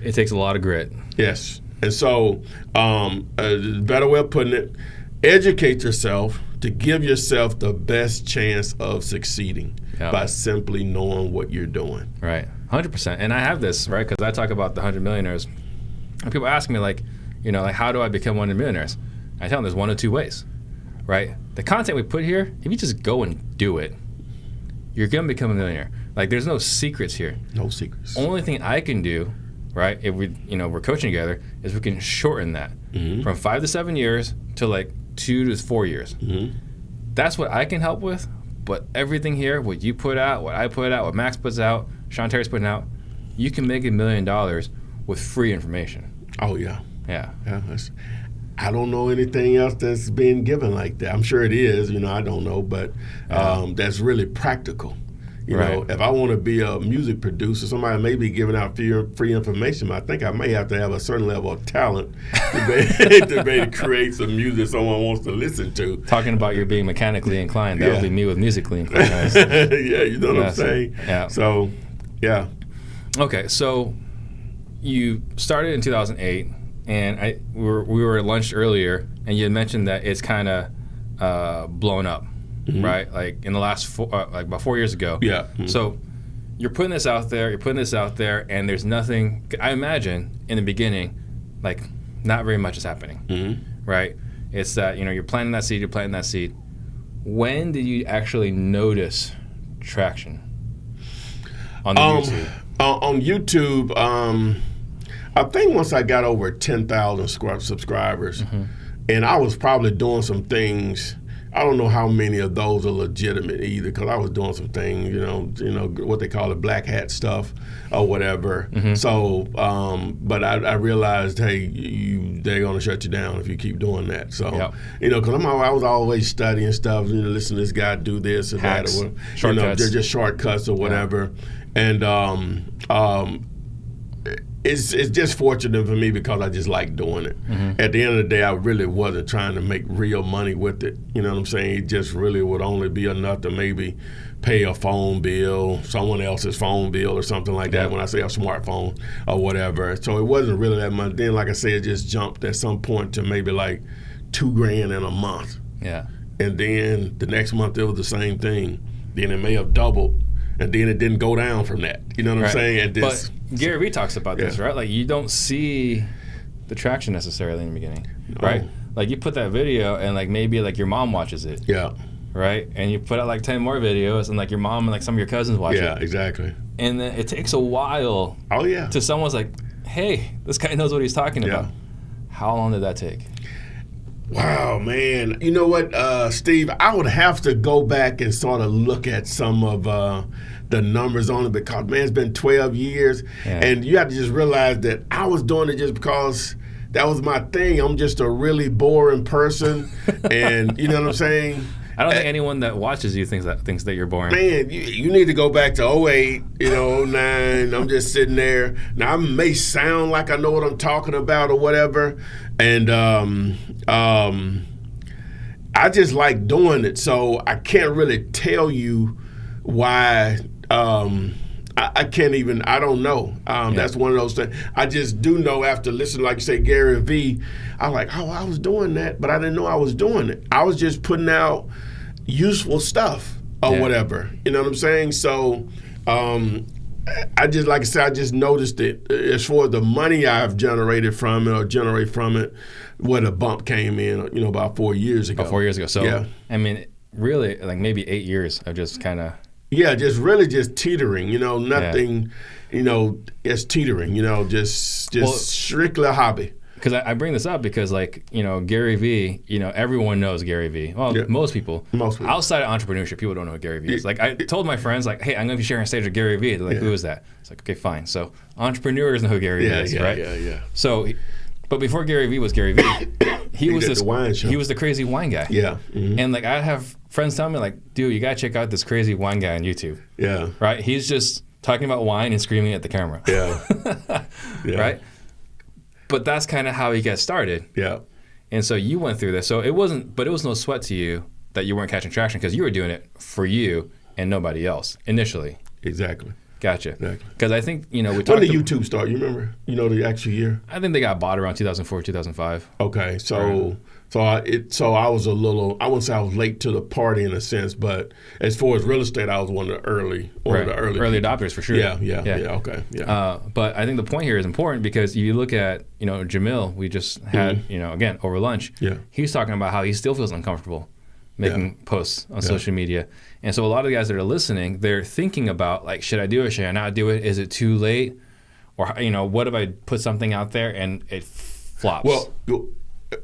It takes a lot of grit. Yes. And so a better way of putting it, educate yourself to give yourself the best chance of succeeding by simply knowing what you're doing. Right, 100%. And I have this, right, because I talk about the 100 millionaires. And people ask me, how do I become one of the millionaires? I tell them there's one of two ways, right? The content we put here, if you just go and do it, you're going to become a millionaire. There's no secrets here. No secrets. Only thing I can do, right, if we're coaching together, is we can shorten that from 5 to 7 years to 2 to 4 years. Mm-hmm. That's what I can help with, but everything here, what you put out, what I put out, what Max puts out, Sean Terry's putting out, you can make $1 million with free information. Oh, yeah. Yeah. I don't know anything else that's being given like that. I'm sure it is, I don't know, but that's really practical. If I want to be a music producer, somebody may be giving out free information. I think I may have to have a certain level of talent to be able to create some music someone wants to listen to. Talking about you being mechanically inclined, that would be me with musically inclined. Yeah, you know what I'm saying? Yeah. So, yeah. Okay, so you started in 2008, and we were at lunch earlier, and you had mentioned that it's kind of blown up. Mm-hmm. Right, in the last about 4 years ago. Yeah. Mm-hmm. So you're putting this out there, and there's nothing. I imagine in the beginning, not very much is happening. Mm-hmm. Right? It's that you're planting that seed. When did you actually notice traction on YouTube? On YouTube, I think once I got over 10,000 subscribers, and I was probably doing some things. I don't know how many of those are legitimate either, because I was doing some things, what they call it, black hat stuff or whatever. Mm-hmm. So, but I realized, hey, they're going to shut you down if you keep doing that. So, because I was always studying stuff, listen to this guy do this or hacks, that, or shortcuts. They're just shortcuts or whatever. Yeah. And it's just fortunate for me because I just like doing it. Mm-hmm. At the end of the day, I really wasn't trying to make real money with it. You know what I'm saying? It just really would only be enough to maybe pay a phone bill, someone else's phone bill or something like that when I say a smartphone or whatever. So it wasn't really that much. Then, like I said, it just jumped at some point to maybe $2,000 in a month. Yeah. And then the next month it was the same thing. Then it may have doubled. And then it didn't go down from that. You know what I'm saying? And but Gary Vee talks about this, right? You don't see the traction necessarily in the beginning, right? You put that video and maybe your mom watches it. Yeah. Right? And you put out 10 more videos and your mom and some of your cousins watch it. Yeah, exactly. And then it takes a while. Oh, yeah. To someone's hey, this guy knows what he's talking about. How long did that take? Wow, man. You know what, Steve? I would have to go back and sort of look at some of the numbers on it because, man, it's been 12 years. Yeah. And you have to just realize that I was doing it just because that was my thing. I'm just a really boring person. And you know what I'm saying? I don't think anyone that watches you thinks that you're boring. Man, you need to go back to 08, 09. I'm just sitting there. Now, I may sound like I know what I'm talking about or whatever. And I just like doing it. So I can't really tell you why I can't even, I don't know. That's one of those things. I just do know after listening, like you say, Gary Vee, I'm like, oh, I was doing that, but I didn't know I was doing it. I was just putting out useful stuff or whatever. You know what I'm saying? So I just, like I said, I just noticed it as far as the money I've generated from it or generate from it, where the bump came in, you know, about 4 years ago. About 4 years ago. So, I mean, really, like maybe 8 years of just kind of. Yeah, just really just teetering, you know, nothing, you know, it's teetering, you know, just strictly a hobby. Because I bring this up because, like, you know, Gary Vee, you know, everyone knows Gary Vee. Well, most people. Outside of entrepreneurship, people don't know what Gary Vee is. Like, I told my friends, like, hey, I'm going to be sharing a stage with Gary Vee. They're like, who is that? It's like, okay, fine. So entrepreneurs know who Gary Vee is, right? Yeah. So, but before Gary Vee was Gary Vee, he was the crazy wine guy. Yeah. Mm-hmm. And, like, I'd have friends tell me, like, dude, you got to check out this crazy wine guy on YouTube. Yeah. Right? He's just talking about wine and screaming at the camera. Yeah. Right? But that's kind of how he got started. Yeah. And so you went through this. So it was no sweat to you that you weren't catching traction because you were doing it for you and nobody else initially. Exactly. Gotcha. Exactly. Because I think, you know, we talked. When did YouTube start? You remember? You know, the actual year? I think they got bought around 2004, 2005. Okay. So I was a little, I wouldn't say I was late to the party in a sense, but as far as real estate, I was one of the early adopters for sure. Yeah. Okay. Yeah. But I think the point here is important because you look at, you know, Jamil, we just had, you know, again, over lunch. Yeah. He's talking about how he still feels uncomfortable making posts on social media. And so a lot of the guys that are listening, they're thinking about, like, should I do it? Should I not do it? Is it too late? Or, you know, what if I put something out there and it flops? Well,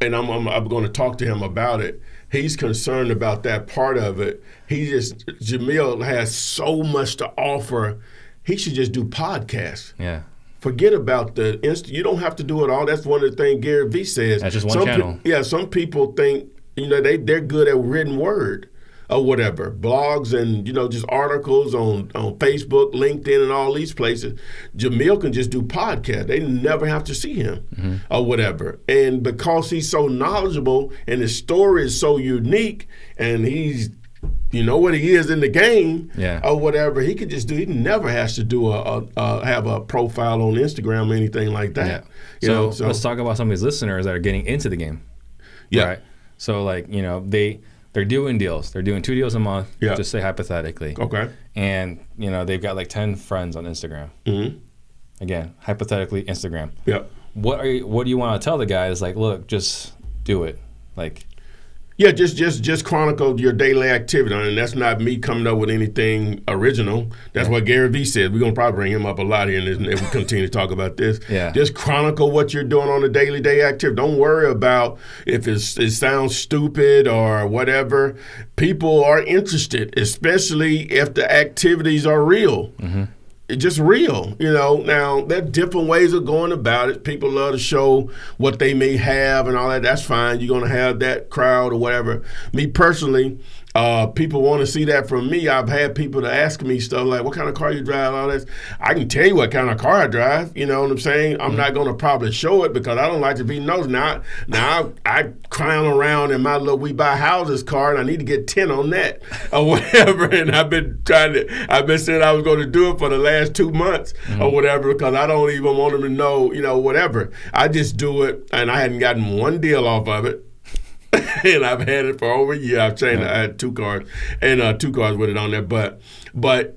and I'm going to talk to him about it. He's concerned about that part of it. Jamil has so much to offer. He should just do podcasts. Yeah. Forget about you don't have to do it all. That's one of the things Gary Vee says. That's just one channel. Some people think, you know, they're good at written word or whatever, blogs and, you know, just articles on Facebook, LinkedIn, and all these places. Jamil can just do podcasts. They never have to see him or whatever. And because he's so knowledgeable and his story is so unique and he's, you know what he is in the game or whatever, he could just do. He never has to do have a profile on Instagram or anything like that. Yeah. So let's talk about some of these listeners that are getting into the game. Yeah. Right? So, like, you know, they're doing deals. They're doing 2 deals a month, just say hypothetically. Okay. And, you know, they've got like 10 friends on Instagram. Mm-hmm. Again, hypothetically, Instagram. Yeah. What do you want to tell the guys? Like, look, just do it. Like, yeah, just chronicle your daily activity, and that's not me coming up with anything original. That's what Gary Vee said. We're gonna probably bring him up a lot here, and we continue to talk about this. Yeah. Just chronicle what you're doing on a day activity. Don't worry about if it sounds stupid or whatever. People are interested, especially if the activities are real. Mm-hmm. It's just real, you know. Now, there are different ways of going about it. People love to show what they may have and all that. That's fine. You're going to have that crowd or whatever. Me personally, people want to see that from me. I've had people to ask me stuff like, what kind of car you drive, all that. I can tell you what kind of car I drive, you know what I'm saying? I'm not going to probably show it because I don't like to be nosed. Now I clown around in my little We Buy Houses car, and I need to get 10 on that or whatever. And I've been saying I was going to do it for the last 2 months or whatever because I don't even want them to know, you know, whatever. I just do it, and I hadn't gotten one deal off of it. And I've had it for over a year. I had 2 cars and 2 cars with it on there. But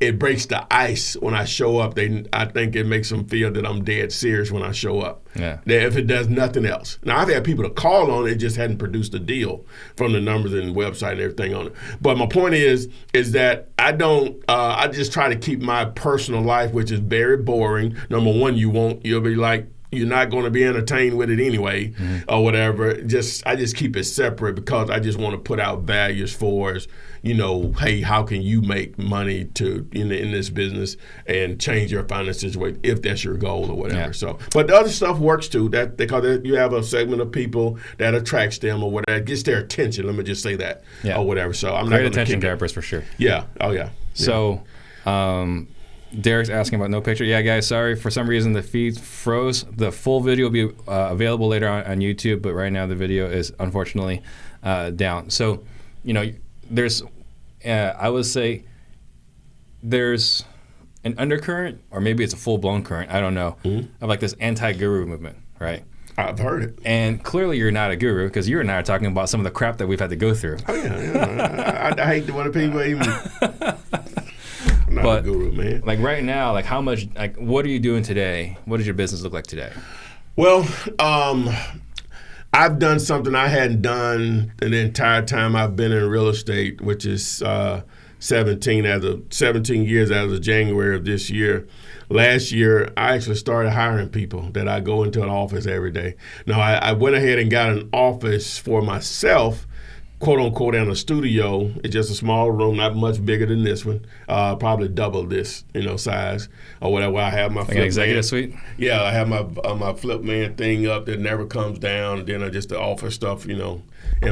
it breaks the ice when I show up. I think it makes them feel that I'm dead serious when I show up. Yeah. If it does nothing else. Now, I've had people to call on it, just hadn't produced a deal from the numbers and the website and everything on it. But my point is that I don't. I just try to keep my personal life, which is very boring. Number one, you'll be like, you're not going to be entertained with it anyway or whatever. I just keep it separate because I just want to put out values for us, you know, hey, how can you make money in this business and change your finances if that's your goal or whatever. Yeah. So, but the other stuff works too. That because you have a segment of people that attracts them or whatever, gets their attention. Let me just say that or whatever. So I'm great attention grabbers for sure. Yeah. Oh yeah. So. Derek's asking about no picture. Yeah, guys, sorry. For some reason, the feed froze. The full video will be available later on YouTube, but right now the video is unfortunately down. So, you know, there's, I would say, there's an undercurrent, or maybe it's a full-blown current, I don't know, of like this anti-guru movement, right? I've heard it. And clearly you're not a guru, because you and I are talking about some of the crap that we've had to go through. Oh, yeah. I hate to want to people even... I'm not a guru, man. Like right now, like how much, like what are you doing today? What does your business look like today? Well, I've done something I hadn't done the entire time I've been in real estate, which is 17 years as of January of this year. Last year, I actually started hiring people that I go into an office every day. Now, I went ahead and got an office for myself, quote unquote, in a studio. It's just a small room, not much bigger than this one, probably double this, size or whatever. I have my like an executive suite. Yeah, I have my flip man thing up that never comes down, and then I just the office stuff, in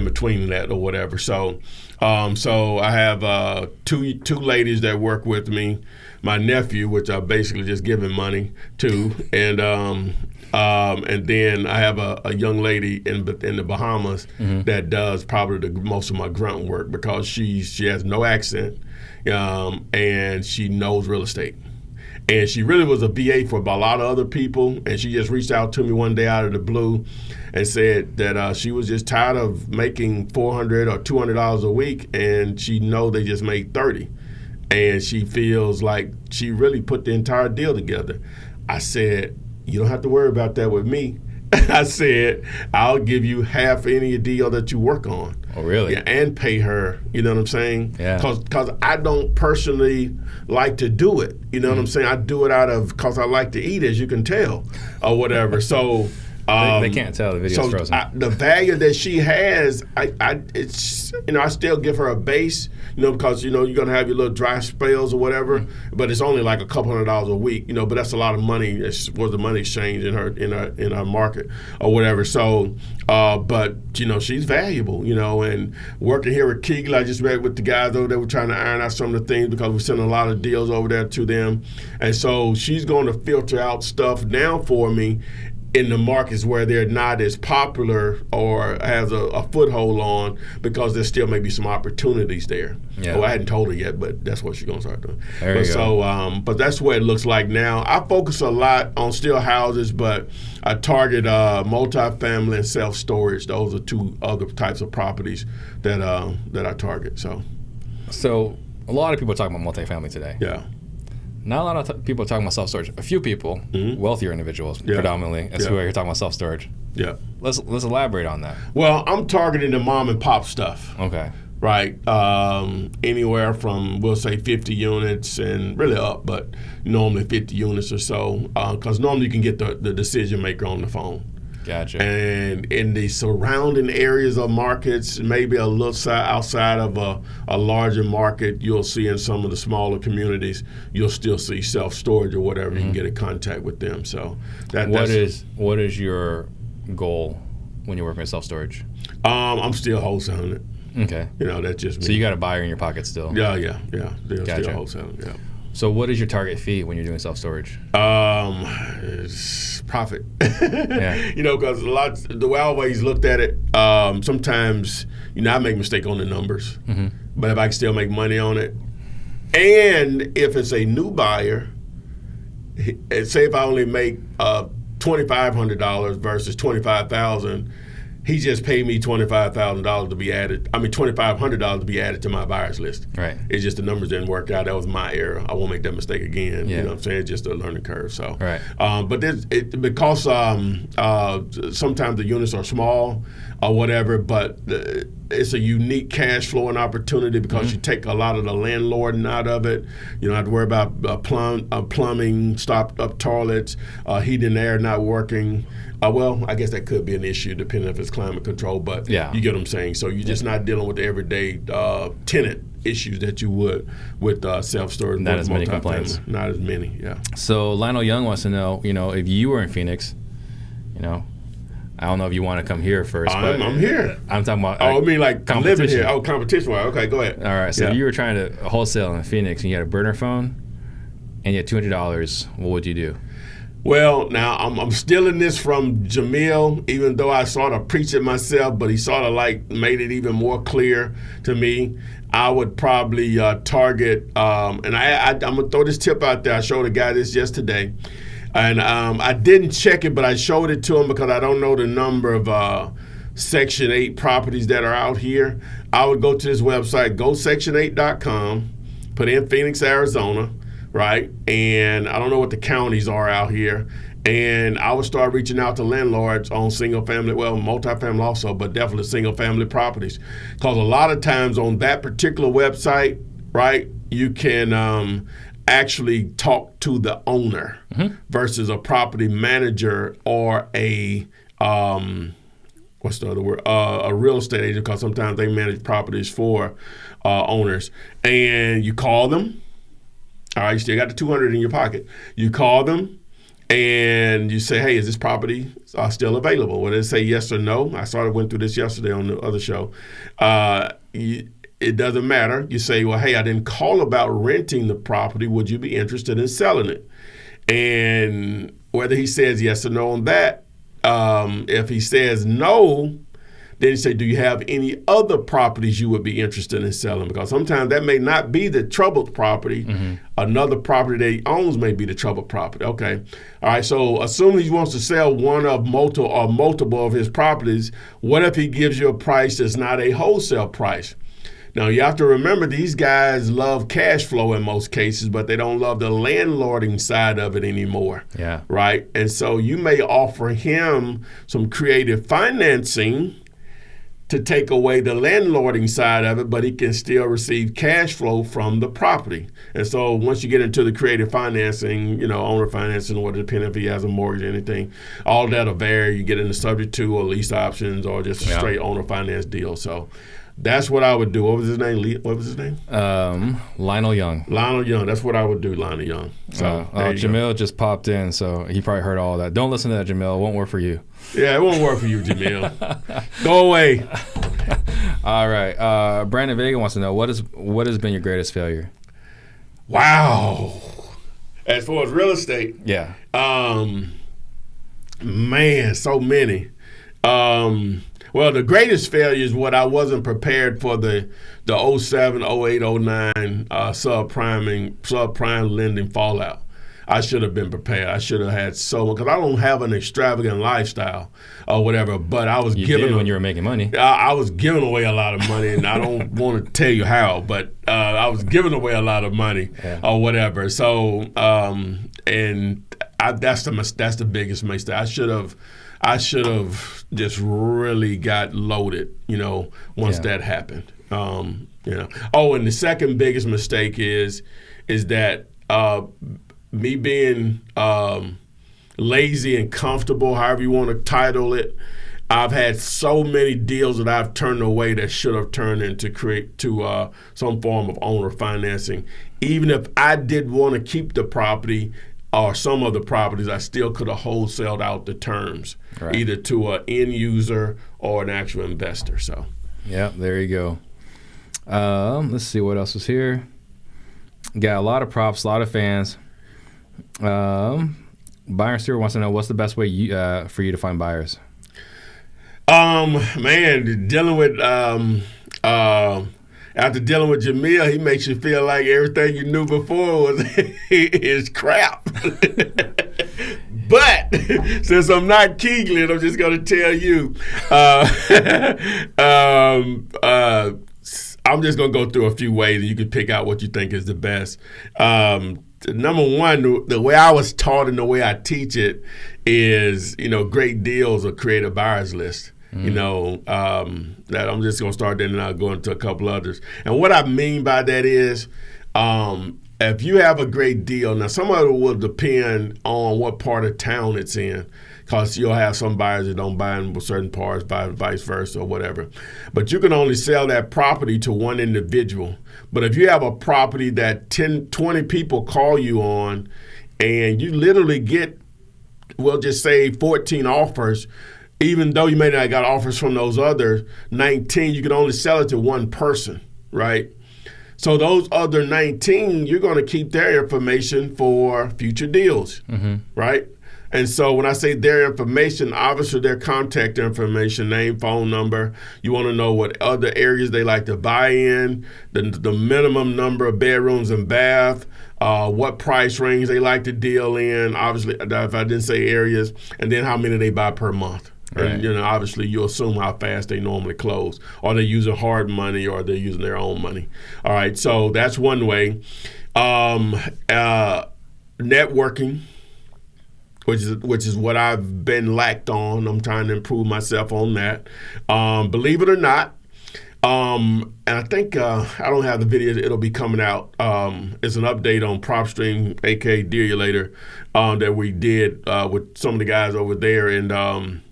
between that or whatever. So I have two ladies that work with me, my nephew, which I basically just give him money to, and then I have a young lady in the Bahamas that does probably the most of my grunt work, because she has no accent, and she knows real estate. And she really was a VA for a lot of other people, and she just reached out to me one day out of the blue and said that she was just tired of making $400 or $200 a week, and she know they just made $30. And she feels like she really put the entire deal together. I said, you don't have to worry about that with me. I said, I'll give you half any deal that you work on. Oh, really? Yeah, and pay her, you know what I'm saying? Yeah. Because I don't personally like to do it, you know what I'm saying? I do it because I like to eat, as you can tell, or whatever. So they can't tell, the video's frozen. The value that she has, it's I still give her a base, because you're gonna have your little dry spells or whatever, but it's only like a couple $100 a week, but that's a lot of money. It's was the money exchange in her market or whatever. So, but she's valuable, and working here with Kegel, I just met with the guys over there. We're trying to iron out some of the things because we're sending a lot of deals over there to them, and so she's going to filter out stuff now for me in the markets where they're not as popular or has a foothold on, because there still may be some opportunities there. Yeah. Oh, I hadn't told her yet, but that's what she's going to start doing. There you go. But that's what it looks like now. I focus a lot on still houses, but I target multifamily and self-storage. Those are two other types of properties that I target. So a lot of people are talking about multifamily today. Yeah. Not a lot of people are talking about self-storage. A few people, wealthier individuals predominantly, who are here talking about self-storage. Yeah. Let's elaborate on that. Well, I'm targeting the mom and pop stuff. Okay. Right. Anywhere from, we'll say 50 units and really up, but normally 50 units or so, because normally you can get the decision maker on the phone. Gotcha. And in the surrounding areas of markets, maybe a little outside of a larger market, you'll see in some of the smaller communities, you'll still see self-storage or whatever. You can get in contact with them. So what is your goal when you're working with self-storage? I'm still wholesaling it. Okay. That's just me. So you got a buyer in your pocket still? Yeah. Still Gotcha. Wholesaling, yeah. So what is your target fee when you're doing self-storage? It's profit. Yeah. Because the way I always looked at it, sometimes, I make a mistake on the numbers. But if I can still make money on it, and if it's a new buyer, say if I only make $2,500 versus $25,000, he just paid me $25,000 to be added. $2,500 to be added to my buyers list. Right. It's just the numbers didn't work out. That was my error. I won't make that mistake again. Yeah. You know what I'm saying? It's just a learning curve. So. Right. But because sometimes the units are small or whatever, but it's a unique cash flowing opportunity because you take a lot of the landlording out of it. You don't have to worry about plumbing, stopped up toilets, heating and air not working. Well, I guess that could be an issue depending if it's climate control, but you get what I'm saying. So you're just not dealing with the everyday tenant issues that you would with self-storage. Not as many complaints. Not as many, yeah. So Lionel Young wants to know, if you were in Phoenix, I don't know if you want to come here first. I'm here. I'm talking about. I mean like living here. Oh, competition. Okay, go ahead. All right. So if you were trying to wholesale in Phoenix and you had a burner phone and you had $200, what would you do? Well, now I'm stealing this from Jamil, even though I sort of preach it myself, but he sort of made it even more clear to me. I would probably target, and I'm going to throw this tip out there. I showed a guy this yesterday, and I didn't check it, but I showed it to him because I don't know the number of Section 8 properties that are out here. I would go to this website, gosection8.com, put in Phoenix, Arizona, right? And I don't know what the counties are out here. And I would start reaching out to landlords on single family, well, multifamily also, but definitely single family properties. Because a lot of times on that particular website, right, you can actually talk to the owner versus a property manager or a, what's the other word, a real estate agent, because sometimes they manage properties for owners. And you call them, all right, you still got the $200 in your pocket. You call them, and you say, hey, is this property still available? Whether they say yes or no, went through this yesterday on the other show. It doesn't matter. You say, well, hey, I didn't call about renting the property. Would you be interested in selling it? And whether he says yes or no on that, if he says no, then you say, do you have any other properties you would be interested in selling? Because sometimes that may not be the troubled property. Another property that he owns may be the troubled property. Okay. All right. So assuming he wants to sell one of multiple of his properties, what if he gives you a price that's not a wholesale price? Now, you have to remember, these guys love cash flow in most cases, but they don't love the landlording side of it anymore. Yeah. Right? And so you may offer him some creative financing to take away the landlording side of it, but he can still receive cash flow from the property. And so once you get into the creative financing, owner financing, or depending if he has a mortgage or anything, all that'll vary. You get into subject to or lease options or just a straight owner finance deal. So that's what I would do. What was his name? Lionel Young. Lionel Young. That's what I would do, Lionel Young. So Jamil just popped in, so he probably heard all that. Don't listen to that, Jamil. It won't work for you. Yeah, it won't work for you, Jamil. Go away. All right. Brandon Vega wants to know, what has been your greatest failure? Wow. As far as real estate? Yeah. Man, so many. Well, the greatest failure is what I wasn't prepared for the 07, 08, 09 subprime lending fallout. I should have been prepared. I should have had because I don't have an extravagant lifestyle or whatever, but I was giving when you were making money. I was giving away a lot of money, and I don't want to tell you how, but I was giving away a lot of money or whatever. So, that's the biggest mistake. I should have just really got loaded, once that happened. Oh, and the second biggest mistake is that me being lazy and comfortable, however you want to title it. I've had so many deals that I've turned away that should have turned into some form of owner financing. Even if I did want to keep the property or some of the properties, I still could have wholesaled out the terms, either to an end user or an actual investor. So, yeah, there you go. Let's see what else is here. Got a lot of props, a lot of fans. Byron Stewart wants to know, what's the best way for you to find buyers? Man, dealing with after dealing with Jamil, he makes you feel like everything you knew before is crap. But since I'm not Keegan, I'm just going to tell you, I'm just going to go through a few ways and you can pick out what you think is the best. Number one, the way I was taught and the way I teach it is, great deals or create a buyer's list. That I'm just going to start there and I'll go into a couple others. And what I mean by that is, if you have a great deal, now some of it will depend on what part of town it's in, because you'll have some buyers that don't buy in certain parts, vice versa or whatever. But you can only sell that property to one individual. But if you have a property that 10, 20 people call you on, and you literally get, we'll just say 14 offers, even though you may not have got offers from those other 19, you can only sell it to one person, right? So those other 19, you're going to keep their information for future deals, right? And so when I say their information, obviously their contact information, name, phone number. You want to know what other areas they like to buy in, the minimum number of bedrooms and bath, what price range they like to deal in. Obviously, if I didn't say areas, and then how many they buy per month. Right. And obviously you assume how fast they normally close, or they're using hard money, or they're using their own money. All right, so that's one way. Networking, which is what I've been lacked on. I'm trying to improve myself on that. Believe it or not, and I think I don't have the video. It'll be coming out. It's an update on PropStream, aka Dear You Later, that we did with some of the guys over there, and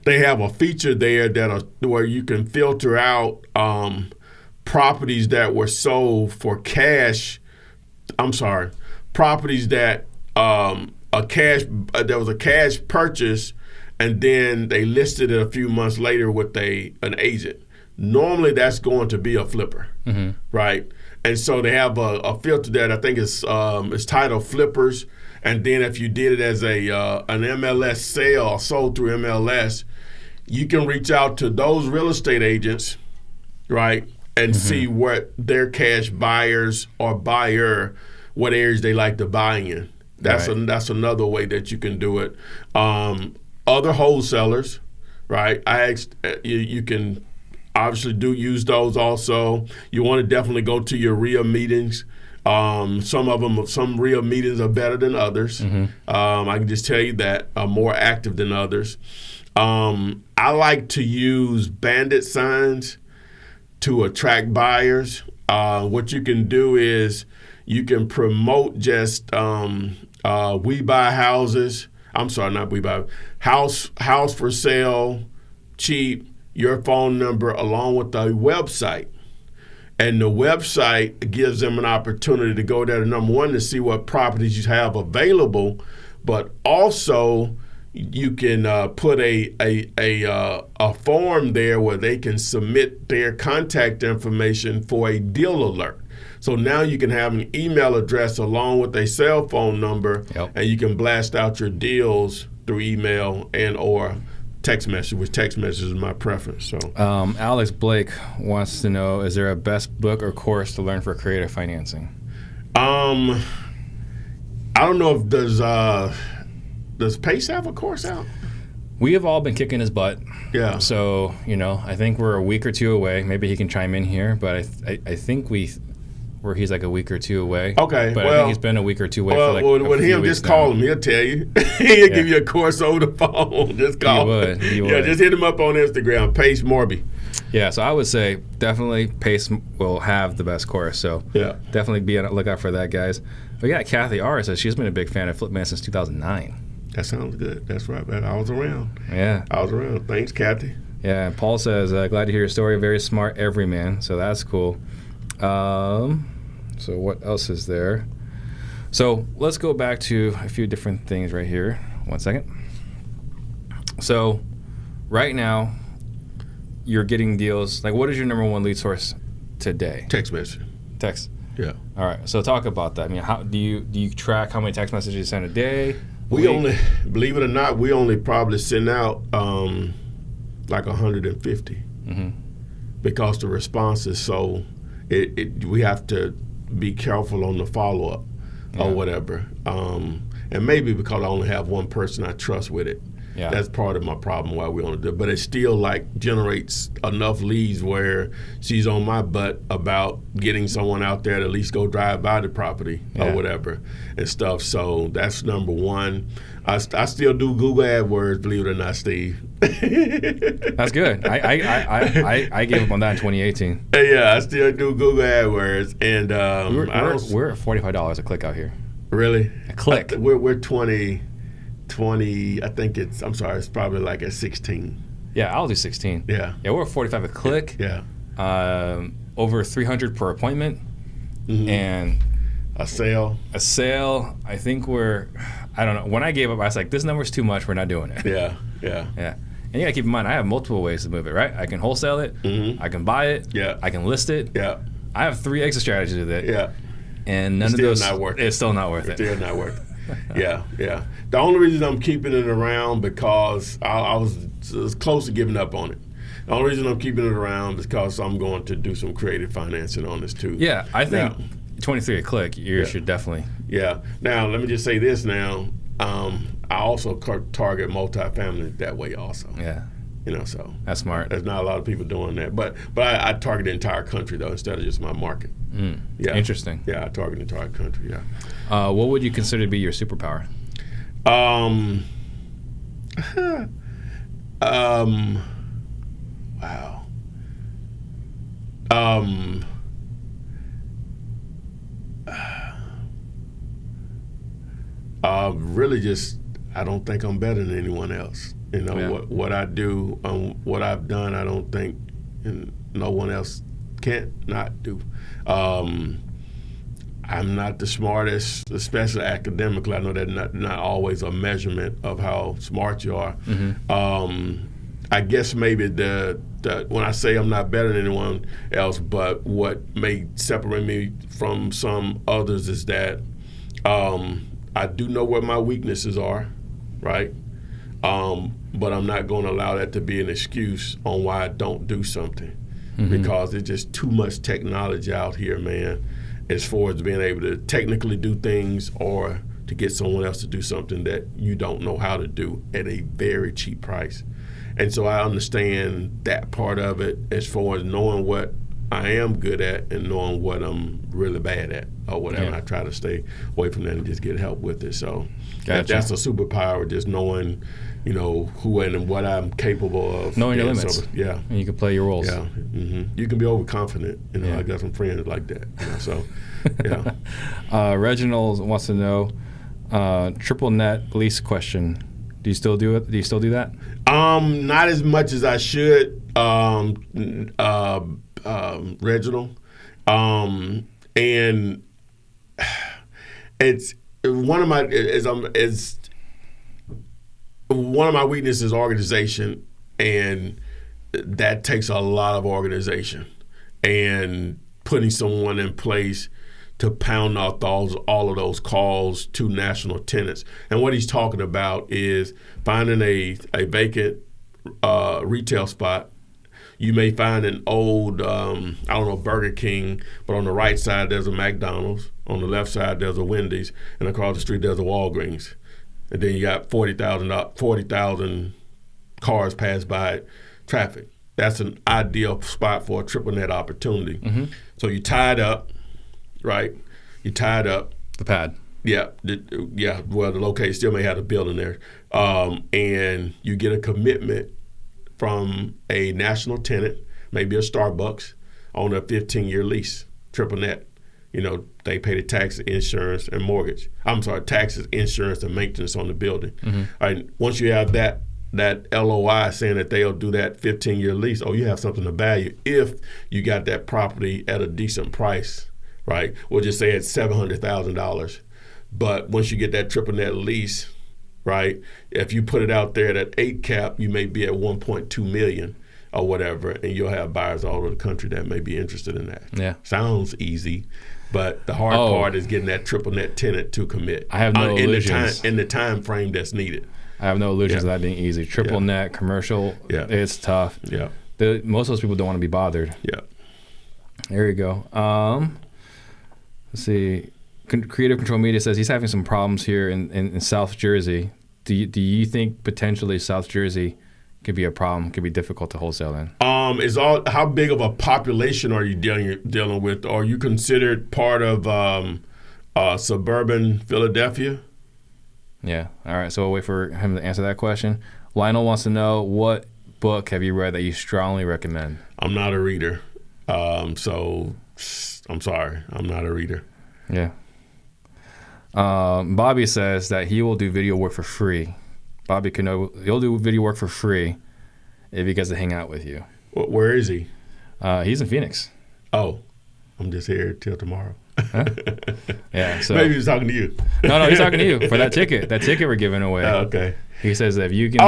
they have a feature there where you can filter out properties that were sold for cash. I'm sorry, properties that there was a cash purchase, and then they listed it a few months later with an agent. Normally, that's going to be a flipper, right? And so they have a filter that I think is titled Flippers. And then if you did it as an MLS sale, sold through MLS, you can reach out to those real estate agents, right, and see what their cash buyers or buyer, what areas they like to buy in. That's another way that you can do it. Other wholesalers, right? You can obviously use those also. You want to definitely go to your RIA meetings. Some real meetings are better than others. I can just tell you that, are more active than others. I like to use bandit signs to attract buyers. What you can do is you can promote just we buy houses. I'm sorry, not we buy house for sale, cheap. Your phone number along with the website. And the website gives them an opportunity to go there to, number one, to see what properties you have available, but also you can put a form there where they can submit their contact information for a deal alert. So now you can have an email address along with a cell phone number, and you can blast out your deals through email and or text message, which text message is my preference. So, Alex Blake wants to know: is there a best book or course to learn for creative financing? I don't know if does Pace have a course out? We have all been kicking his butt. Yeah. So I think we're a week or two away. Maybe he can chime in here, but I think he's like a week or two away. Okay. But I think he's been a week or two away for like with him, just call him. He'll tell you. He'll give you a course over the phone. Just call him. He would. Yeah, just hit him up on Instagram, Pace Morby. Yeah, so I would say definitely Pace will have the best course. So definitely be on the lookout for that, guys. We got Kathy R. says she's been a big fan of Flipman since 2009. That sounds good. That's right, man. I was around. Yeah. I was around. Thanks, Kathy. Yeah, and Paul says, glad to hear your story. Very smart everyman. So that's cool. So what else is there? So let's go back to a few different things right here. 1 second. So right now, you're getting deals. Like, what is your number one lead source today? Text message. Text. Yeah. All right. So talk about that. I mean, how do you track how many text messages you send a day? We only, believe it or not, we only probably send out like 150 because the response is so. We have to be careful on the follow-up or whatever. And maybe because I only have one person I trust with it. Yeah. That's part of my problem why we only do it. But it still like generates enough leads where she's on my butt about getting someone out there to at least go drive by the property or whatever and stuff. So that's number one. I still do Google AdWords, believe it or not, Steve. That's good. I gave up on that in 2018. Yeah, I still do Google AdWords, and we're at $45 a click out here. Really? A click. We're 20. I think it's probably like at 16. Yeah, I'll do 16. Yeah, we're at 45 a click. Yeah. Over 300 per appointment, and a sale. I think I don't know. When I gave up, I was like, this number's too much. We're not doing it. Yeah. And you gotta keep in mind, I have multiple ways to move it, right? I can wholesale it. I can buy it. Yeah. I can list it. Yeah. I have 3 exit strategies with it. Yeah. And none of those. Not worth it. It's still not worth it. Still not worth it. Yeah. The only reason I'm keeping it around because I was close to giving up on it. The only reason I'm keeping it around is because I'm going to do some creative financing on this too. Yeah, I think 23 a click, you should definitely. Yeah. Now, let me just say this now. I also target multifamily that way also. Yeah. So that's smart. There's not a lot of people doing that. But I target the entire country, though, instead of just my market. Yeah. Interesting. Yeah, I target the entire country, yeah. What would you consider to be your superpower? Wow. Really just, I don't think I'm better than anyone else. What I do, what I've done, I don't think no one else can't not do. I'm not the smartest, especially academically. I know that's not always a measurement of how smart you are. I guess maybe when I say I'm not better than anyone else, but what may separate me from some others is that I do know what my weaknesses are, right? But I'm not going to allow that to be an excuse on why I don't do something, because there's just too much technology out here, man, as far as being able to technically do things or to get someone else to do something that you don't know how to do at a very cheap price. And so I understand that part of it as far as knowing what I am good at and knowing what I'm really bad at or whatever. Yeah. I try to stay away from that and just get help with it. So that's a superpower, just knowing, who and what I'm capable of. Knowing your limits. So, yeah. And you can play your roles. Yeah. You can be overconfident. I got some friends like that. So, yeah. Reginald wants to know, triple net lease question. Do you still do it? Do you still do that? Not as much as I should, Reginald. And it's one of my weaknesses is organization, and that takes a lot of organization and putting someone in place to pound out all of those calls to national tenants. And what he's talking about is finding a vacant retail spot. You may find an old, Burger King, but on the right side there's a McDonald's, on the left side there's a Wendy's, and across the street there's a Walgreens. And then you got 40,000 cars pass by traffic. That's an ideal spot for a triple net opportunity. So you tie it up. Right, you tied up the pad. Yeah. Well, the location still may have a building there, and you get a commitment from a national tenant, maybe a Starbucks, on a 15-year lease, triple net. They pay the taxes, insurance, and mortgage. Taxes, insurance, and maintenance on the building. All right, once you have that LOI saying that they'll do that 15-year lease, you have something to value if you got that property at a decent price. Right, we'll just say it's $700,000, but once you get that triple net lease, right, if you put it out there at an 8 cap, you may be at 1.2 million or whatever, and you'll have buyers all over the country that may be interested in that. Yeah, sounds easy, but the hard part is getting that triple net tenant to commit. I have no illusions in the time frame that's needed. I have no illusions of that being easy. Triple net commercial, it's tough. Yeah, most of those people don't want to be bothered. Yeah, there you go. Let's see. Creative Control Media says he's having some problems here in South Jersey. Do you think potentially South Jersey could be a problem, could be difficult to wholesale in? How big of a population are you dealing with? Are you considered part of suburban Philadelphia? Yeah. All right. So we'll wait for him to answer that question. Lionel wants to know, what book have you read that you strongly recommend? I'm not a reader, so I'm sorry, I'm not a reader. Yeah. Bobby says that he will do video work for free. Bobby Cano, he'll do video work for free if he gets to hang out with you. Where is he? He's in Phoenix. Oh, I'm just here till tomorrow. Huh? Yeah. So maybe he's talking to you. No, he's talking to you for that ticket. That ticket we're giving away. Okay. He says that if you can.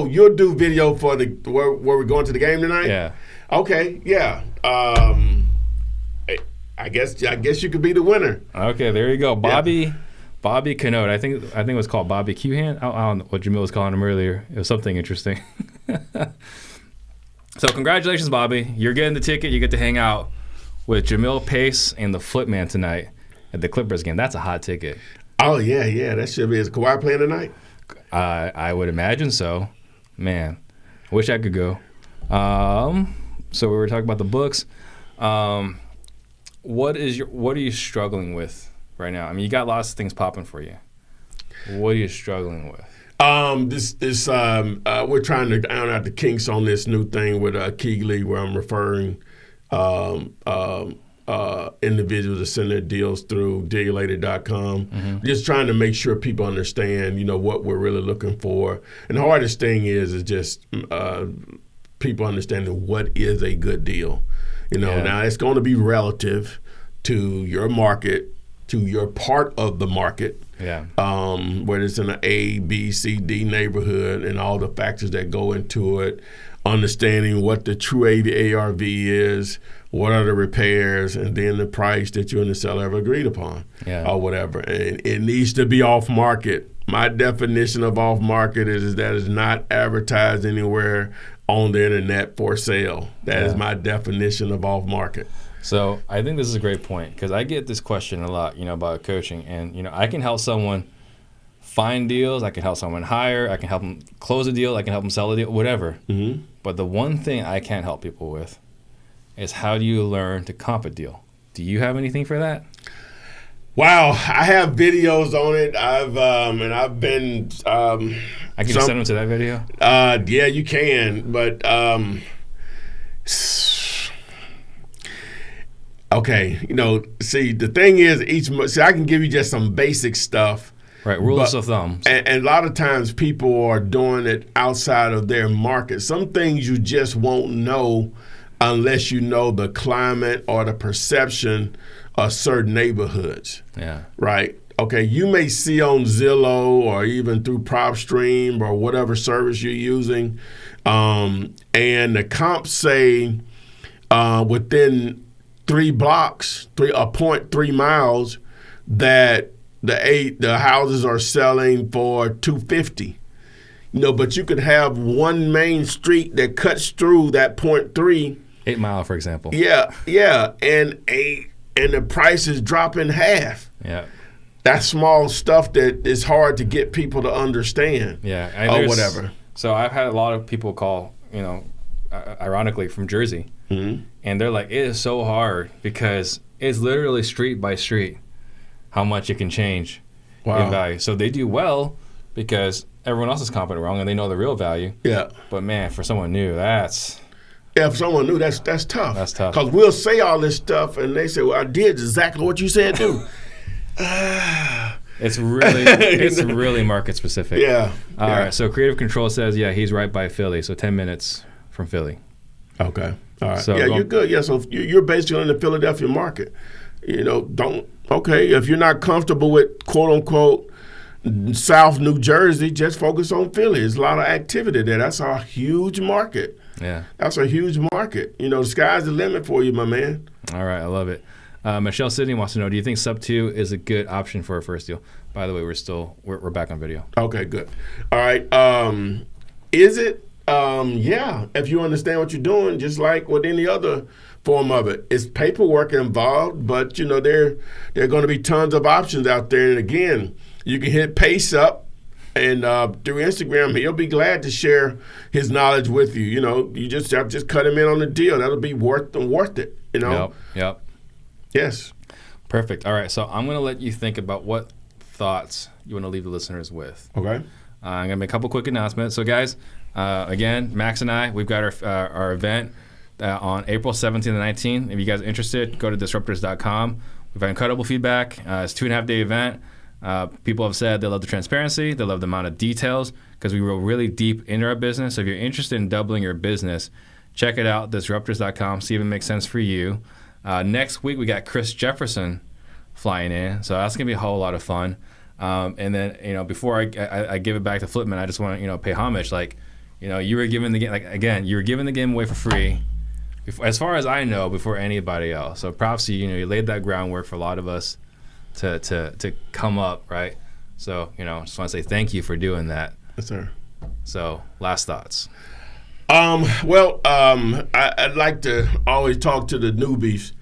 You'll do video for where we're going to the game tonight? Yeah. Okay, yeah. I guess you could be the winner. Okay, there you go, Bobby Canode. I think it was called Bobby Q-Hand. I don't know what Jamil was calling him earlier. It was something interesting. So congratulations, Bobby. You're getting the ticket. You get to hang out with Jamil Pace and the Flipman tonight at the Clippers game. That's a hot ticket. Oh, yeah. That should be. Is Kawhi playing tonight? I would imagine so. Man, I wish I could go. So we were talking about the books. What are you struggling with right now? I mean, you got lots of things popping for you. What are you struggling with? We're trying to iron out the kinks on this new thing with Keegley, where I'm referring individuals to send their deals through delegation.com. Mm-hmm. Just trying to make sure people understand, what we're really looking for. And the hardest thing is just people understanding what is a good deal. Now it's going to be relative to your market, to your part of the market. Yeah. Whether it's in an A, B, C, D neighborhood and all the factors that go into it, understanding what the true ARV is, what are the repairs, and then the price that you and the seller have agreed upon, or whatever. And it needs to be off market. My definition of off market is that it's not advertised anywhere on the internet for sale. That is my definition of off market. So I think this is a great point, because I get this question a lot, about coaching. And, I can help someone find deals. I can help someone hire. I can help them close a deal. I can help them sell a deal, whatever. Mm-hmm. But the one thing I can't help people with is how do you learn to comp a deal? Do you have anything for that? Wow, I have videos on it. I've been. I can just send them to that video. Yeah, you can, but. Okay, see, the thing is, I can give you just some basic stuff. Right, rules of thumb. And a lot of times people are doing it outside of their market. Some things you just won't know unless you know the climate or the perception of certain neighborhoods. Yeah. Right? Okay, you may see on Zillow or even through PropStream or whatever service you're using, and the comps say within 3 blocks, 0.3 miles, that the houses are selling for $250. But you could have one main street that cuts through that 0.3. 8 Mile, for example. Yeah, and the price is dropping half. Yeah. That's small stuff that is hard to get people to understand. Yeah, or whatever. So I've had a lot of people call, ironically from Jersey. Mm-hmm. And they're like, it is so hard because it's literally street by street how much it can change in value. So they do well because everyone else is comping wrong and they know the real value. Yeah. But man, for someone new, that's tough. That's tough. Because we'll say all this stuff and they say, well, I did exactly what you said do. It's really market specific. Yeah. All right. So Creative Control says, he's right by Philly. So 10 minutes from Philly. Okay. All right. So you're good. Yeah, so you're basically in the Philadelphia market. If you're not comfortable with quote unquote South New Jersey, just focus on Philly. There's a lot of activity there. That's a huge market. Yeah. That's a huge market. The sky's the limit for you, my man. All right, I love it. Michelle Sidney wants to know, do you think sub 2 is a good option for a first deal? By the way, we're back on video. Okay, good. All right. Is it? Yeah, if you understand what you're doing, just like with any other form of it. It's paperwork involved, but there are going to be tons of options out there. And again, you can hit Pace up and through Instagram, he'll be glad to share his knowledge with you. You just cut him in on the deal. That'll be worth it. Yep. Yes. Perfect. All right, so I'm going to let you think about what thoughts you want to leave the listeners with. Okay. I'm going to make a couple quick announcements. So guys, again, Max and I, we've got our event on April 17th and 19th. If you guys are interested, go to disruptors.com. We've had incredible feedback. It's a 2.5-day event. People have said they love the transparency, they love the amount of details, because we go really deep into our business. So if you're interested in doubling your business, check it out, disruptors.com, see if it makes sense for you. Next week, we got Chris Jefferson flying in, so that's going to be a whole lot of fun. And then, before I give it back to Flipman, I just want to, pay homage. You were giving the game, you were giving the game away for free as far as I know, before anybody else. So props to you. You laid that groundwork for a lot of us to come up, right? So, just want to say thank you for doing that. Yes, sir. So, last thoughts. I'd like to always talk to the newbies,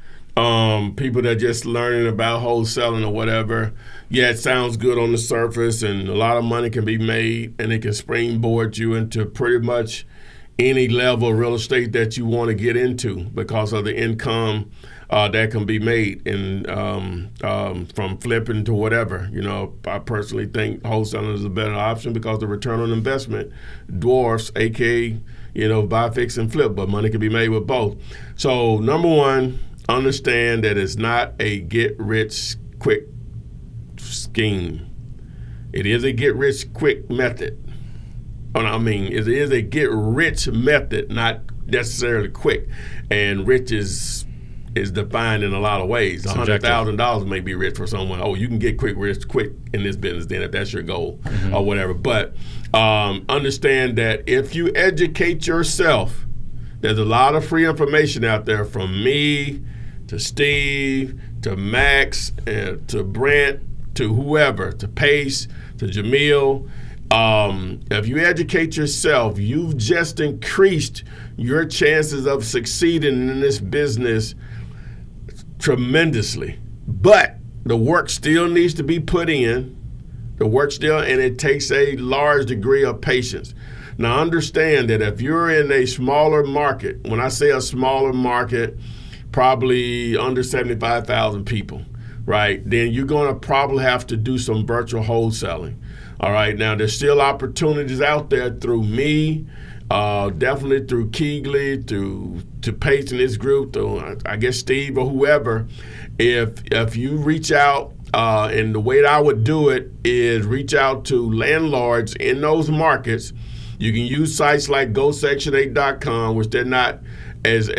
people that are just learning about wholesaling or whatever. Yeah, it sounds good on the surface, and a lot of money can be made, and it can springboard you into pretty much any level of real estate that you want to get into because of the income that can be made from flipping to whatever. I personally think wholesaling is a better option because the return on investment dwarfs, aka, buy, fix, and flip, but money can be made with both. So number one, understand that it's not a get-rich-quick scheme. It is a get-rich-quick method. It is a get-rich method, not necessarily quick. And rich is defined in a lot of ways. $100,000 may be rich for someone. Oh, you can get rich quick in this business then if that's your goal or whatever. But understand that if you educate yourself, there's a lot of free information out there from me to Steve to Max to Brent to whoever, to Pace to Jamil. If you educate yourself, you've just increased your chances of succeeding in this business tremendously. But the work still needs to be put in. And it takes a large degree of patience. Now understand that if you're in a smaller market, when I say a smaller market, probably under 75,000 people, right, then you're going to probably have to do some virtual wholesaling. All right, now there's still opportunities out there through me, definitely through Keegley, to Pace in this group, to I guess Steve or whoever. If you reach out, and the way that I would do it is reach out to landlords in those markets. You can use sites like GoSection8.com, which they're not as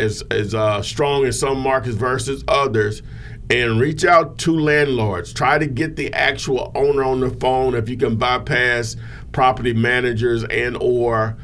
strong in some markets versus others, and reach out to landlords. Try to get the actual owner on the phone if you can bypass property managers and or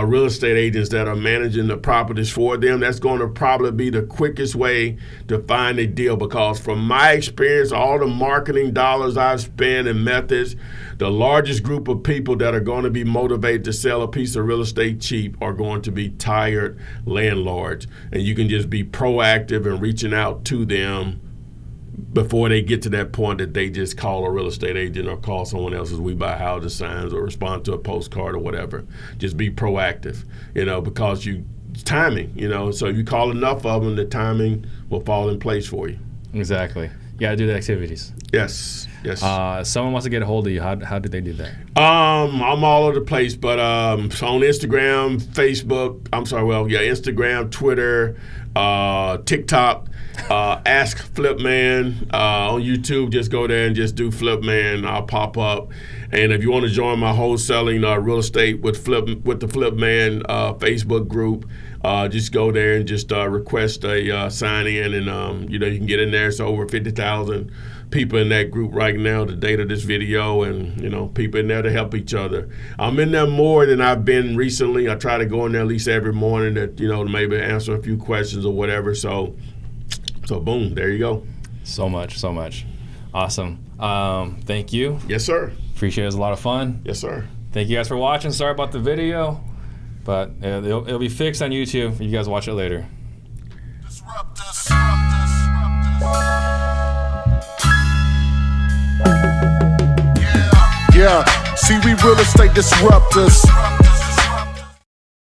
real estate agents that are managing the properties for them. That's going to probably be the quickest way to find a deal, because from my experience, all the marketing dollars I've spent and methods, the largest group of people that are going to be motivated to sell a piece of real estate cheap are going to be tired landlords. And you can just be proactive in reaching out to them before they get to that point that they just call a real estate agent or call someone else's We Buy Houses signs or respond to a postcard or whatever. Just be proactive, because it's timing, so if you call enough of them, the timing will fall in place for you. Exactly. You got to do the activities. Yes. Someone wants to get a hold of you. How do they do that? I'm all over the place, but on Instagram, Facebook, Instagram, Twitter, TikTok, Ask Flipman. On YouTube, just go there and just do Flipman. I'll pop up. And if you want to join my wholesaling real estate with the Flipman Facebook group, just go there and just request a sign in, and you can get in there. It's over 50,000 people in that group right now, the date of this video, and people in there to help each other. I'm in there more than I've been recently. I try to go in there at least every morning to maybe answer a few questions or whatever. So boom, there you go. So much. Awesome. Thank you. Yes, sir. Appreciate it. It was a lot of fun. Yes, sir. Thank you guys for watching. Sorry about the video, but it'll be fixed on YouTube. You guys watch it later. Disruptors. Yeah, see, we real estate disruptors.